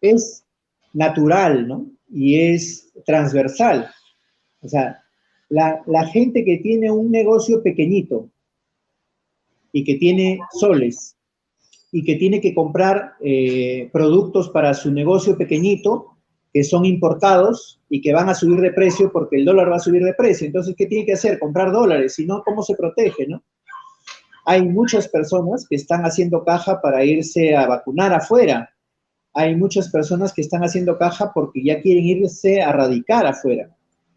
Es natural, ¿no? Y es transversal. O sea, la gente que tiene un negocio pequeñito y que tiene soles y que tiene que comprar productos para su negocio pequeñito que son importados y que van a subir de precio porque el dólar va a subir de precio. Entonces, ¿qué tiene que hacer? Comprar dólares, si no, ¿cómo se protege, no? Hay muchas personas que están haciendo caja para irse a vacunar afuera. Hay muchas personas que están haciendo caja porque ya quieren irse a radicar afuera.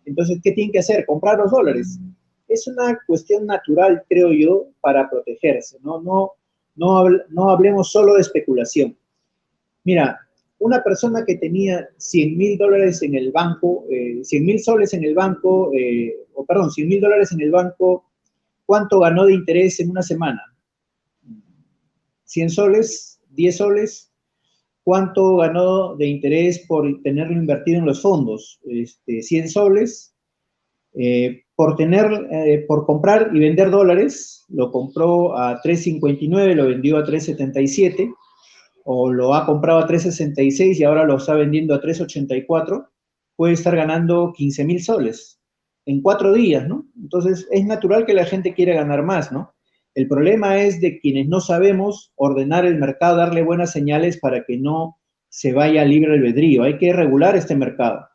Entonces, ¿qué tienen que hacer? Comprar los dólares. Es una cuestión natural, creo yo, para protegerse, ¿no? No hablemos solo de especulación. Mira, una persona que tenía $100,000 en el banco, 100,000 soles en el banco, 100,000 dólares en el banco, ¿cuánto ganó de interés en una semana? 100 soles, 10 soles. ¿Cuánto ganó de interés por tenerlo invertido en los fondos? 100 soles. Por comprar y vender dólares, lo compró a 3.59, lo vendió a 3.77, o lo ha comprado a 3.66 y ahora lo está vendiendo a 3.84, puede estar ganando 15,000 soles en 4 días, ¿no? Entonces, es natural que la gente quiera ganar más, ¿no? El problema es de quienes no sabemos ordenar el mercado, darle buenas señales para que no se vaya a libre albedrío. Hay que regular este mercado.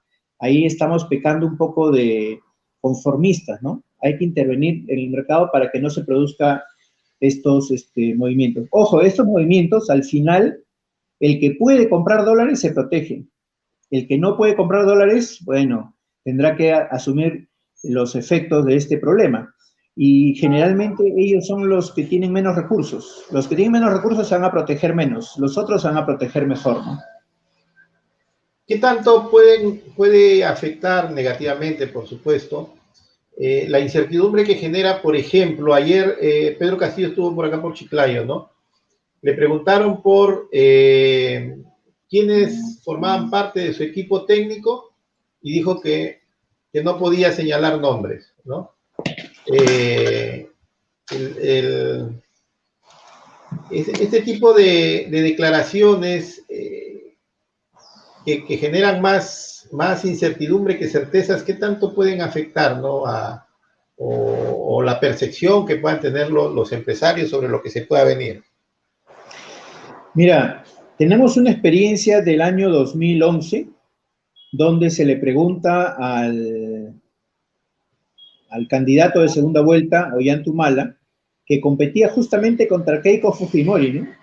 ahí estamos pecando un poco de conformistas, ¿no? Hay que intervenir en el mercado para que no se produzca estos movimientos. Ojo, estos movimientos, al final, el que puede comprar dólares se protege. El que no puede comprar dólares, bueno, tendrá que asumir los efectos de este problema. Y generalmente ellos son los que tienen menos recursos. Los que tienen menos recursos se van a proteger menos, los otros se van a proteger mejor, ¿no? ¿Qué tanto puede afectar negativamente, por supuesto, la incertidumbre que genera, por ejemplo, ayer Pedro Castillo estuvo por acá por Chiclayo, ¿no? Le preguntaron por quiénes formaban parte de su equipo técnico y dijo que no podía señalar nombres, ¿no? Este tipo de declaraciones que generan más incertidumbre que certezas, ¿qué tanto pueden afectar, ¿no? O la percepción que puedan tener los empresarios sobre lo que se pueda venir? Mira, tenemos una experiencia del año 2011, donde se le pregunta al candidato de segunda vuelta, Ollanta, que competía justamente contra Keiko Fujimori, ¿no?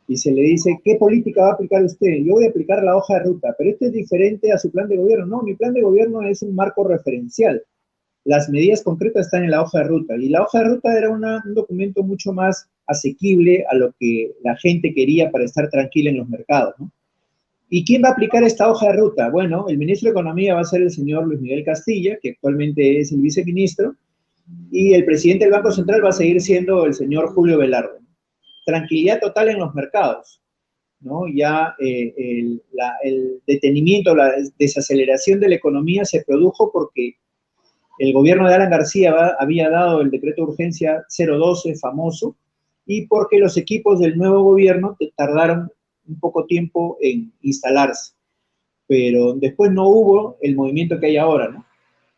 Y se le dice, ¿qué política va a aplicar usted? Yo voy a aplicar la hoja de ruta, pero esto es diferente a su plan de gobierno. No, mi plan de gobierno es un marco referencial. Las medidas concretas están en la hoja de ruta. Y la hoja de ruta era un documento mucho más asequible a lo que la gente quería para estar tranquila en los mercados, ¿no? ¿Y quién va a aplicar esta hoja de ruta? Bueno, el ministro de Economía va a ser el señor Luis Miguel Castilla, que actualmente es el viceministro, y el presidente del Banco Central va a seguir siendo el señor Julio Velarde. Tranquilidad total en los mercados, ¿no? Ya el detenimiento, la desaceleración de la economía se produjo porque el gobierno de Alan García había dado el decreto de urgencia 012 famoso y porque los equipos del nuevo gobierno tardaron un poco tiempo en instalarse. Pero después no hubo el movimiento que hay ahora, ¿no?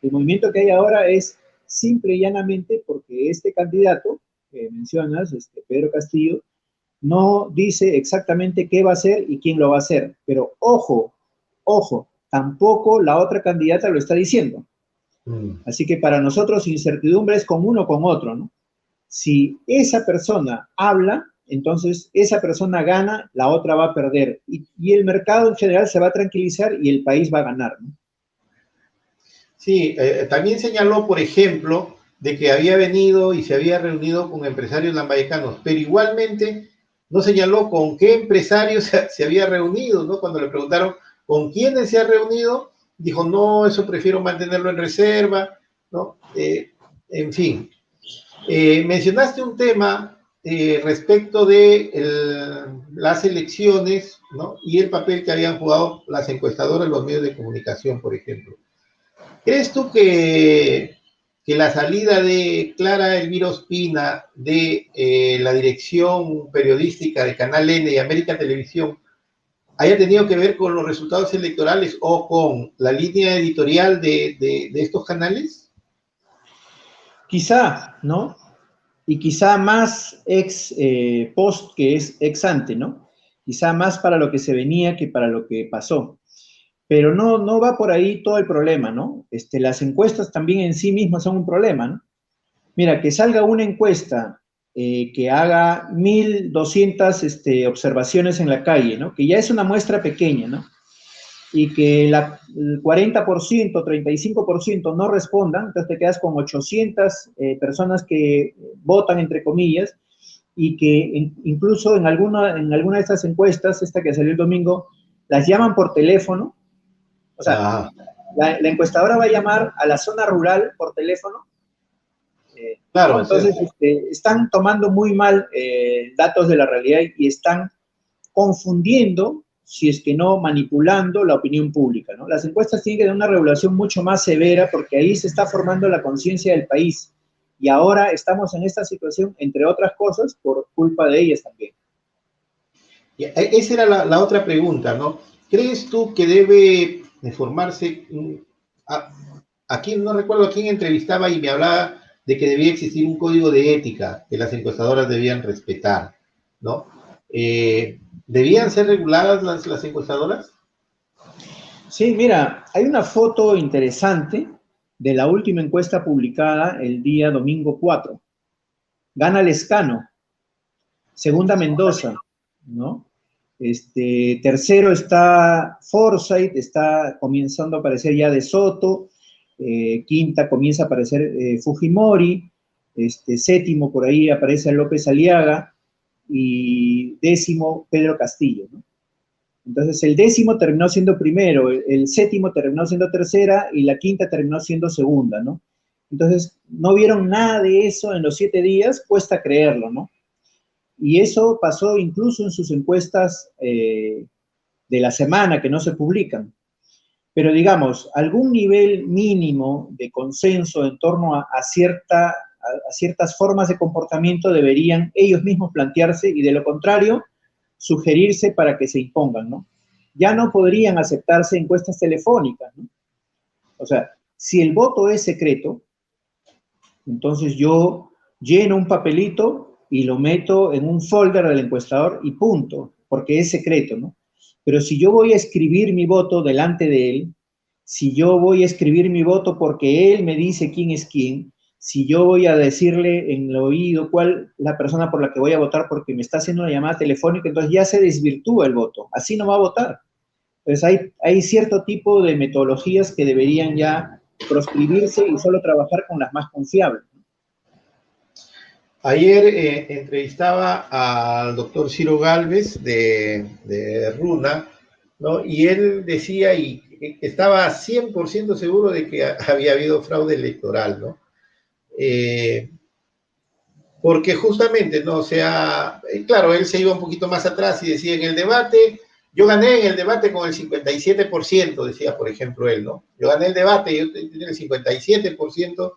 El movimiento que hay ahora es simple y llanamente porque este candidato que mencionas, Pedro Castillo, no dice exactamente qué va a hacer y quién lo va a hacer. Pero ojo, tampoco la otra candidata lo está diciendo. Así que para nosotros incertidumbre es con uno o con otro, ¿no? Si esa persona habla, entonces esa persona gana, la otra va a perder. Y el mercado en general se va a tranquilizar y el país va a ganar, ¿no? Sí, también señaló, por ejemplo, de que había venido y se había reunido con empresarios lambayecanos, pero igualmente no señaló con qué empresarios se había reunido, ¿no? Cuando le preguntaron con quiénes se ha reunido, dijo, no, eso prefiero mantenerlo en reserva, ¿no? En fin. Mencionaste un tema respecto de las elecciones, ¿no? Y el papel que habían jugado las encuestadoras, los medios de comunicación, por ejemplo. ¿Crees tú que la salida de Clara Elvira Ospina de la dirección periodística de Canal N y América Televisión haya tenido que ver con los resultados electorales o con la línea editorial de estos canales? Quizá, ¿no? Y quizá más post que es ex ante, ¿no? Quizá más para lo que se venía que para lo que pasó. Pero no va por ahí todo el problema, ¿no? Las encuestas también en sí mismas son un problema, ¿no? Mira, que salga una encuesta que haga 1.200 observaciones en la calle, ¿no? Que ya es una muestra pequeña, ¿no? Y que el 40%, 35% no respondan, entonces te quedas con 800 personas que votan, entre comillas, y que incluso en alguna de estas encuestas, esta que salió el domingo, las llaman por teléfono. O sea, la encuestadora va a llamar a la zona rural por teléfono. Claro, ¿no? Entonces, están tomando muy mal datos de la realidad y están confundiendo, si es que no manipulando, la opinión pública, ¿no? Las encuestas tienen que tener una regulación mucho más severa porque ahí se está formando la conciencia del país. Y ahora estamos en esta situación, entre otras cosas, por culpa de ellas también. Esa era la otra pregunta, ¿no? ¿Crees tú que debe formarse, aquí no recuerdo a quién entrevistaba y me hablaba de que debía existir un código de ética que las encuestadoras debían respetar, ¿no? ¿Debían ser reguladas las encuestadoras? Sí, mira, hay una foto interesante de la última encuesta publicada el día domingo 4. Gana Lescano, segunda Mendoza, ¿no? Tercero está Forsyth, está comenzando a aparecer ya De Soto, quinta comienza a aparecer Fujimori, séptimo por ahí aparece López Aliaga y décimo Pedro Castillo, ¿no? Entonces el décimo terminó siendo primero, el séptimo terminó siendo tercera y la quinta terminó siendo segunda, ¿no? Entonces no vieron nada de eso en los 7 días, cuesta creerlo, ¿no? Y eso pasó incluso en sus encuestas de la semana que no se publican. Pero digamos, algún nivel mínimo de consenso en torno a ciertas formas de comportamiento deberían ellos mismos plantearse y de lo contrario, sugerirse para que se impongan, ¿no? Ya no podrían aceptarse encuestas telefónicas, ¿no? O sea, si el voto es secreto, entonces yo lleno un papelito y lo meto en un folder del encuestador y punto, porque es secreto, ¿no? Pero si yo voy a escribir mi voto delante de él, si yo voy a escribir mi voto porque él me dice quién es quién, si yo voy a decirle en el oído cuál es la persona por la que voy a votar porque me está haciendo una llamada telefónica, entonces ya se desvirtúa el voto, así no va a votar. Entonces hay cierto tipo de metodologías que deberían ya proscribirse y solo trabajar con las más confiables. Ayer entrevistaba al doctor Ciro Gálvez de Runa, ¿no? Y él decía y estaba 100% seguro de que había habido fraude electoral, ¿no? Porque justamente, ¿no? O sea, claro, él se iba un poquito más atrás y decía, en el debate, yo gané en el debate con el 57%, decía, por ejemplo, él, ¿no? Yo gané el debate, yo tenía el 57%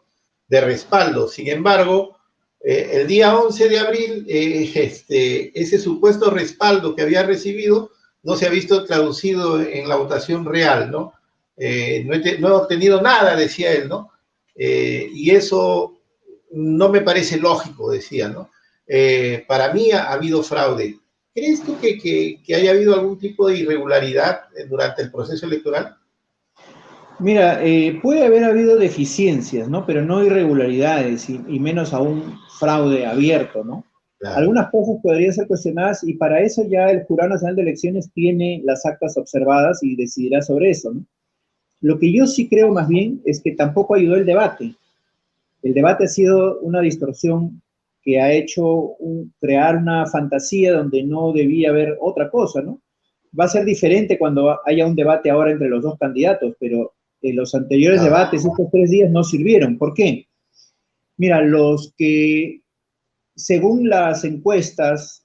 de respaldo. Sin embargo, el día 11 de abril, ese supuesto respaldo que había recibido no se ha visto traducido en la votación real, ¿no? No he obtenido nada, decía él, ¿no? Y eso no me parece lógico, decía, ¿no? Para mí ha habido fraude. ¿Crees tú que haya habido algún tipo de irregularidad durante el proceso electoral? Mira, puede haber habido deficiencias, ¿no? Pero no irregularidades y menos aún fraude abierto, ¿no? Claro. Algunas cosas podrían ser cuestionadas y para eso ya el Jurado Nacional de Elecciones tiene las actas observadas y decidirá sobre eso, ¿no? Lo que yo sí creo más bien es que tampoco ayudó el debate. El debate ha sido una distorsión que ha hecho crear una fantasía donde no debía haber otra cosa, ¿no? Va a ser diferente cuando haya un debate ahora entre los dos candidatos, pero los anteriores Claro. debates, estos 3 días, no sirvieron. ¿Por qué? Mira, los que, según las encuestas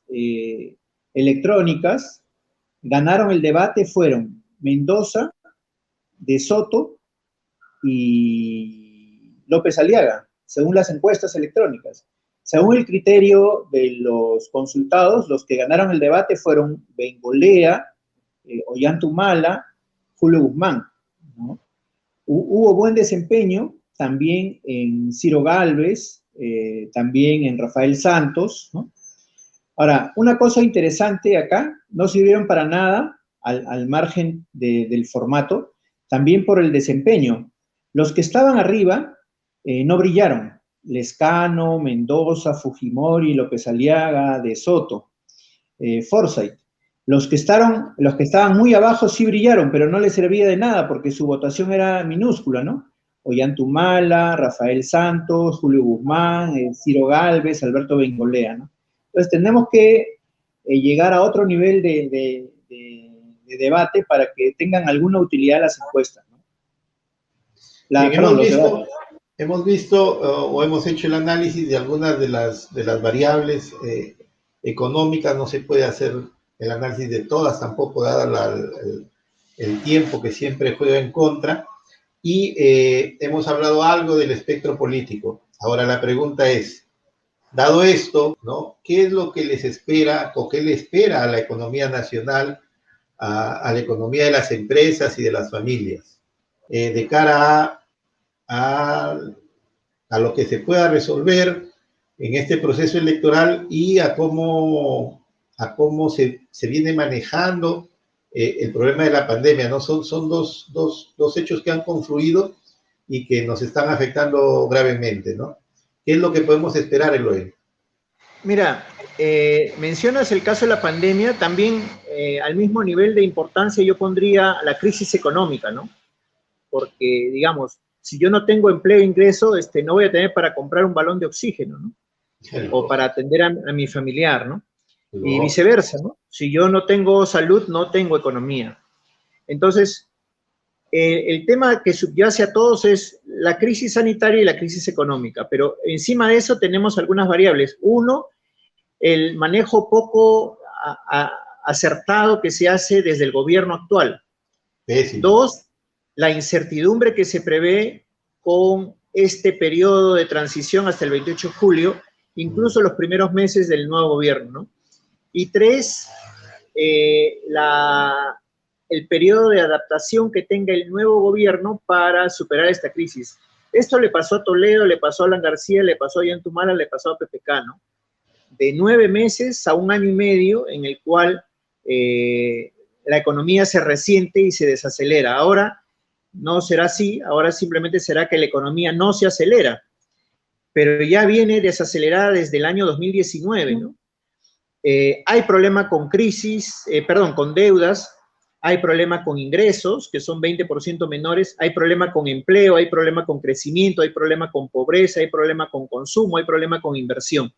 electrónicas, ganaron el debate fueron Mendoza, De Soto y López Aliaga, según las encuestas electrónicas. Según el criterio de los consultados, los que ganaron el debate fueron Bengolea, Ollantumala, Julio Guzmán, ¿no? Hubo buen desempeño también en Ciro Gálvez, también en Rafael Santos, ¿no? Ahora, una cosa interesante acá, no sirvieron para nada al margen del formato, también por el desempeño. Los que estaban arriba no brillaron. Lescano, Mendoza, Fujimori, López Aliaga, De Soto, Forsyth. Los que estaban muy abajo sí brillaron, pero no les servía de nada porque su votación era minúscula, ¿no? Ollantumala, Rafael Santos, Julio Guzmán, Ciro Gálvez, Alberto Bengolea, ¿no? Entonces tenemos que llegar a otro nivel de debate para que tengan alguna utilidad las encuestas, ¿no? Bien, Perdón, los debates. hemos visto o hemos hecho el análisis de algunas de las variables económicas. No se puede hacer el análisis de todas tampoco, dada el tiempo que siempre juega en contra. Y hemos hablado algo del espectro político. Ahora la pregunta es, dado esto, ¿no? ¿Qué es lo que les espera o qué le espera a la economía nacional, a la economía de las empresas y de las familias, de cara a lo que se pueda resolver en este proceso electoral y a cómo se viene manejando el problema de la pandemia, ¿no? Son dos hechos que han confluido y que nos están afectando gravemente, ¿no? ¿Qué es lo que podemos esperar, Eloy? Mira, mencionas el caso de la pandemia, también al mismo nivel de importancia yo pondría la crisis económica, ¿no? Porque, digamos, si yo no tengo empleo e ingreso, no voy a tener para comprar un balón de oxígeno, ¿no? O para atender a mi familiar, ¿no? Y viceversa, ¿no? Si yo no tengo salud, no tengo economía. Entonces, el tema que subyace a todos es la crisis sanitaria y la crisis económica, pero encima de eso tenemos algunas variables. Uno, el manejo poco acertado que se hace desde el gobierno actual. Pésimo. Dos, la incertidumbre que se prevé con este periodo de transición hasta el 28 de julio, incluso los primeros meses del nuevo gobierno, ¿no? Y tres, el periodo de adaptación que tenga el nuevo gobierno para superar esta crisis. Esto le pasó a Toledo, le pasó a Alan García, le pasó a Yantumala, le pasó a PPK, ¿no? De 9 meses a 1 año y medio en el cual la economía se resiente y se desacelera. Ahora no será así, ahora simplemente será que la economía no se acelera, pero ya viene desacelerada desde el año 2019, ¿no? Hay problema con con deudas, hay problema con ingresos, que son 20% menores, hay problema con empleo, hay problema con crecimiento, hay problema con pobreza, hay problema con consumo, hay problema con inversión.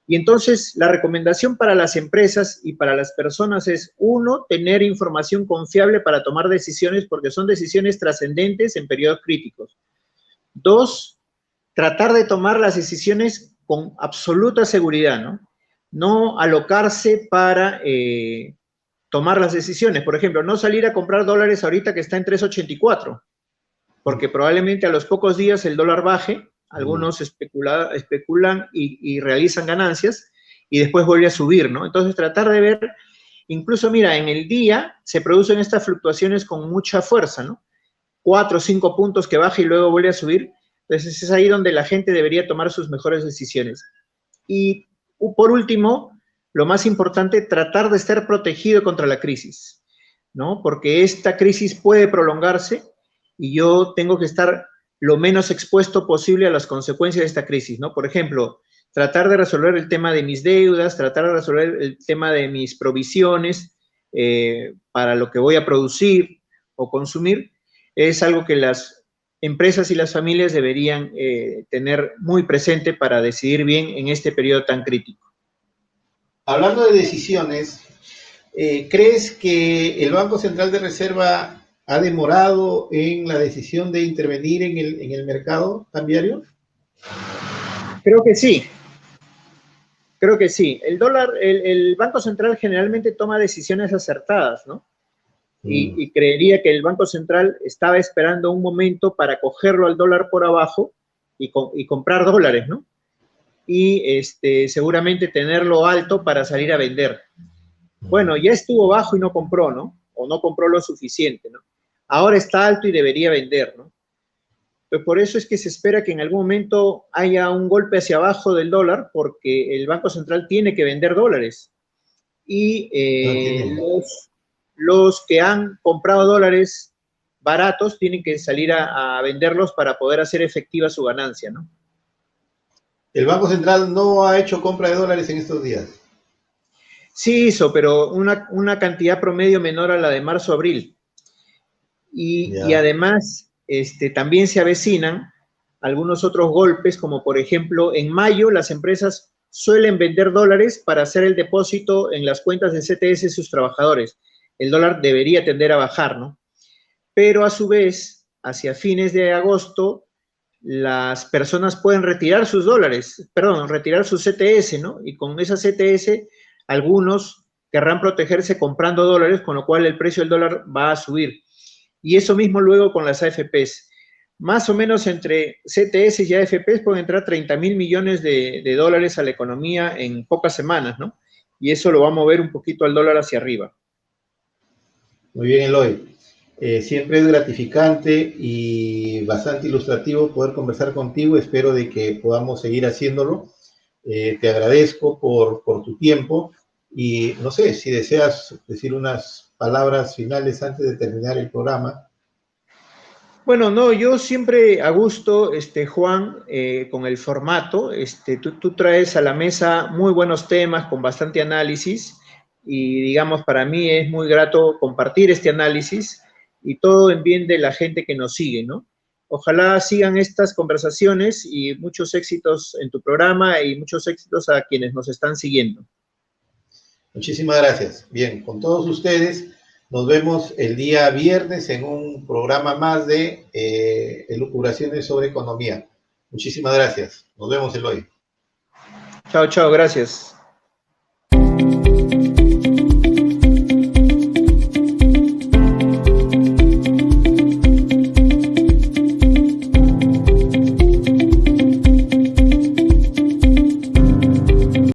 Y entonces la recomendación para las empresas y para las personas es, uno, tener información confiable para tomar decisiones, porque son decisiones trascendentes en periodos críticos. Dos, tratar de tomar las decisiones con absoluta seguridad, ¿no? No alocarse para tomar las decisiones. Por ejemplo, no salir a comprar dólares ahorita que está en 3.84, porque probablemente a los pocos días el dólar baje, algunos especulan y realizan ganancias, y después vuelve a subir, ¿no? Entonces tratar de ver, incluso mira, en el día se producen estas fluctuaciones con mucha fuerza, ¿no? 4 o 5 puntos que baja y luego vuelve a subir. Entonces es ahí donde la gente debería tomar sus mejores decisiones. Y por último, lo más importante, tratar de estar protegido contra la crisis, ¿no? Porque esta crisis puede prolongarse y yo tengo que estar lo menos expuesto posible a las consecuencias de esta crisis, ¿no? Por ejemplo, tratar de resolver el tema de mis deudas, tratar de resolver el tema de mis provisiones para lo que voy a producir o consumir, es algo que las empresas y las familias deberían tener muy presente para decidir bien en este periodo tan crítico. Hablando de decisiones, ¿crees que el Banco Central de Reserva ha demorado en la decisión de intervenir en el mercado cambiario? Creo que sí. Creo que sí. El Banco Central generalmente toma decisiones acertadas, ¿no? Y creería que el Banco Central estaba esperando un momento para cogerlo al dólar por abajo y comprar dólares, ¿no? Y seguramente tenerlo alto para salir a vender. Bueno, ya estuvo bajo y no compró, ¿no? O no compró lo suficiente, ¿no? Ahora está alto y debería vender, ¿no? Pues por eso es que se espera que en algún momento haya un golpe hacia abajo del dólar, porque el Banco Central tiene que vender dólares. Y los que han comprado dólares baratos tienen que salir a venderlos para poder hacer efectiva su ganancia, ¿no? El Banco Central no ha hecho compra de dólares en estos días. Sí hizo, pero una cantidad promedio menor a la de marzo-abril. Y además, también se avecinan algunos otros golpes, como por ejemplo, en mayo las empresas suelen vender dólares para hacer el depósito en las cuentas de CTS de sus trabajadores. El dólar debería tender a bajar, ¿no? Pero a su vez, hacia fines de agosto, las personas pueden retirar sus dólares, retirar sus CTS, ¿no? Y con esas CTS, algunos querrán protegerse comprando dólares, con lo cual el precio del dólar va a subir. Y eso mismo luego con las AFPs. Más o menos entre CTS y AFPs pueden entrar 30.000 millones de dólares a la economía en pocas semanas, ¿no? Y eso lo va a mover un poquito al dólar hacia arriba. Muy bien, Eloy. Siempre es gratificante y bastante ilustrativo poder conversar contigo. Espero de que podamos seguir haciéndolo. Te agradezco por tu tiempo Y no sé si deseas decir unas palabras finales antes de terminar el programa. Bueno, no, yo siempre a gusto, Juan, con el formato, tú traes a la mesa muy buenos temas con bastante análisis y digamos, para mí es muy grato compartir este análisis y todo en bien de la gente que nos sigue, ¿no? Ojalá sigan estas conversaciones y muchos éxitos en tu programa y muchos éxitos a quienes nos están siguiendo. Muchísimas gracias. Bien, con todos ustedes, nos vemos el día viernes en un programa más de elucubraciones sobre economía. Muchísimas gracias. Nos vemos, Eloy. Chao, chao, gracias.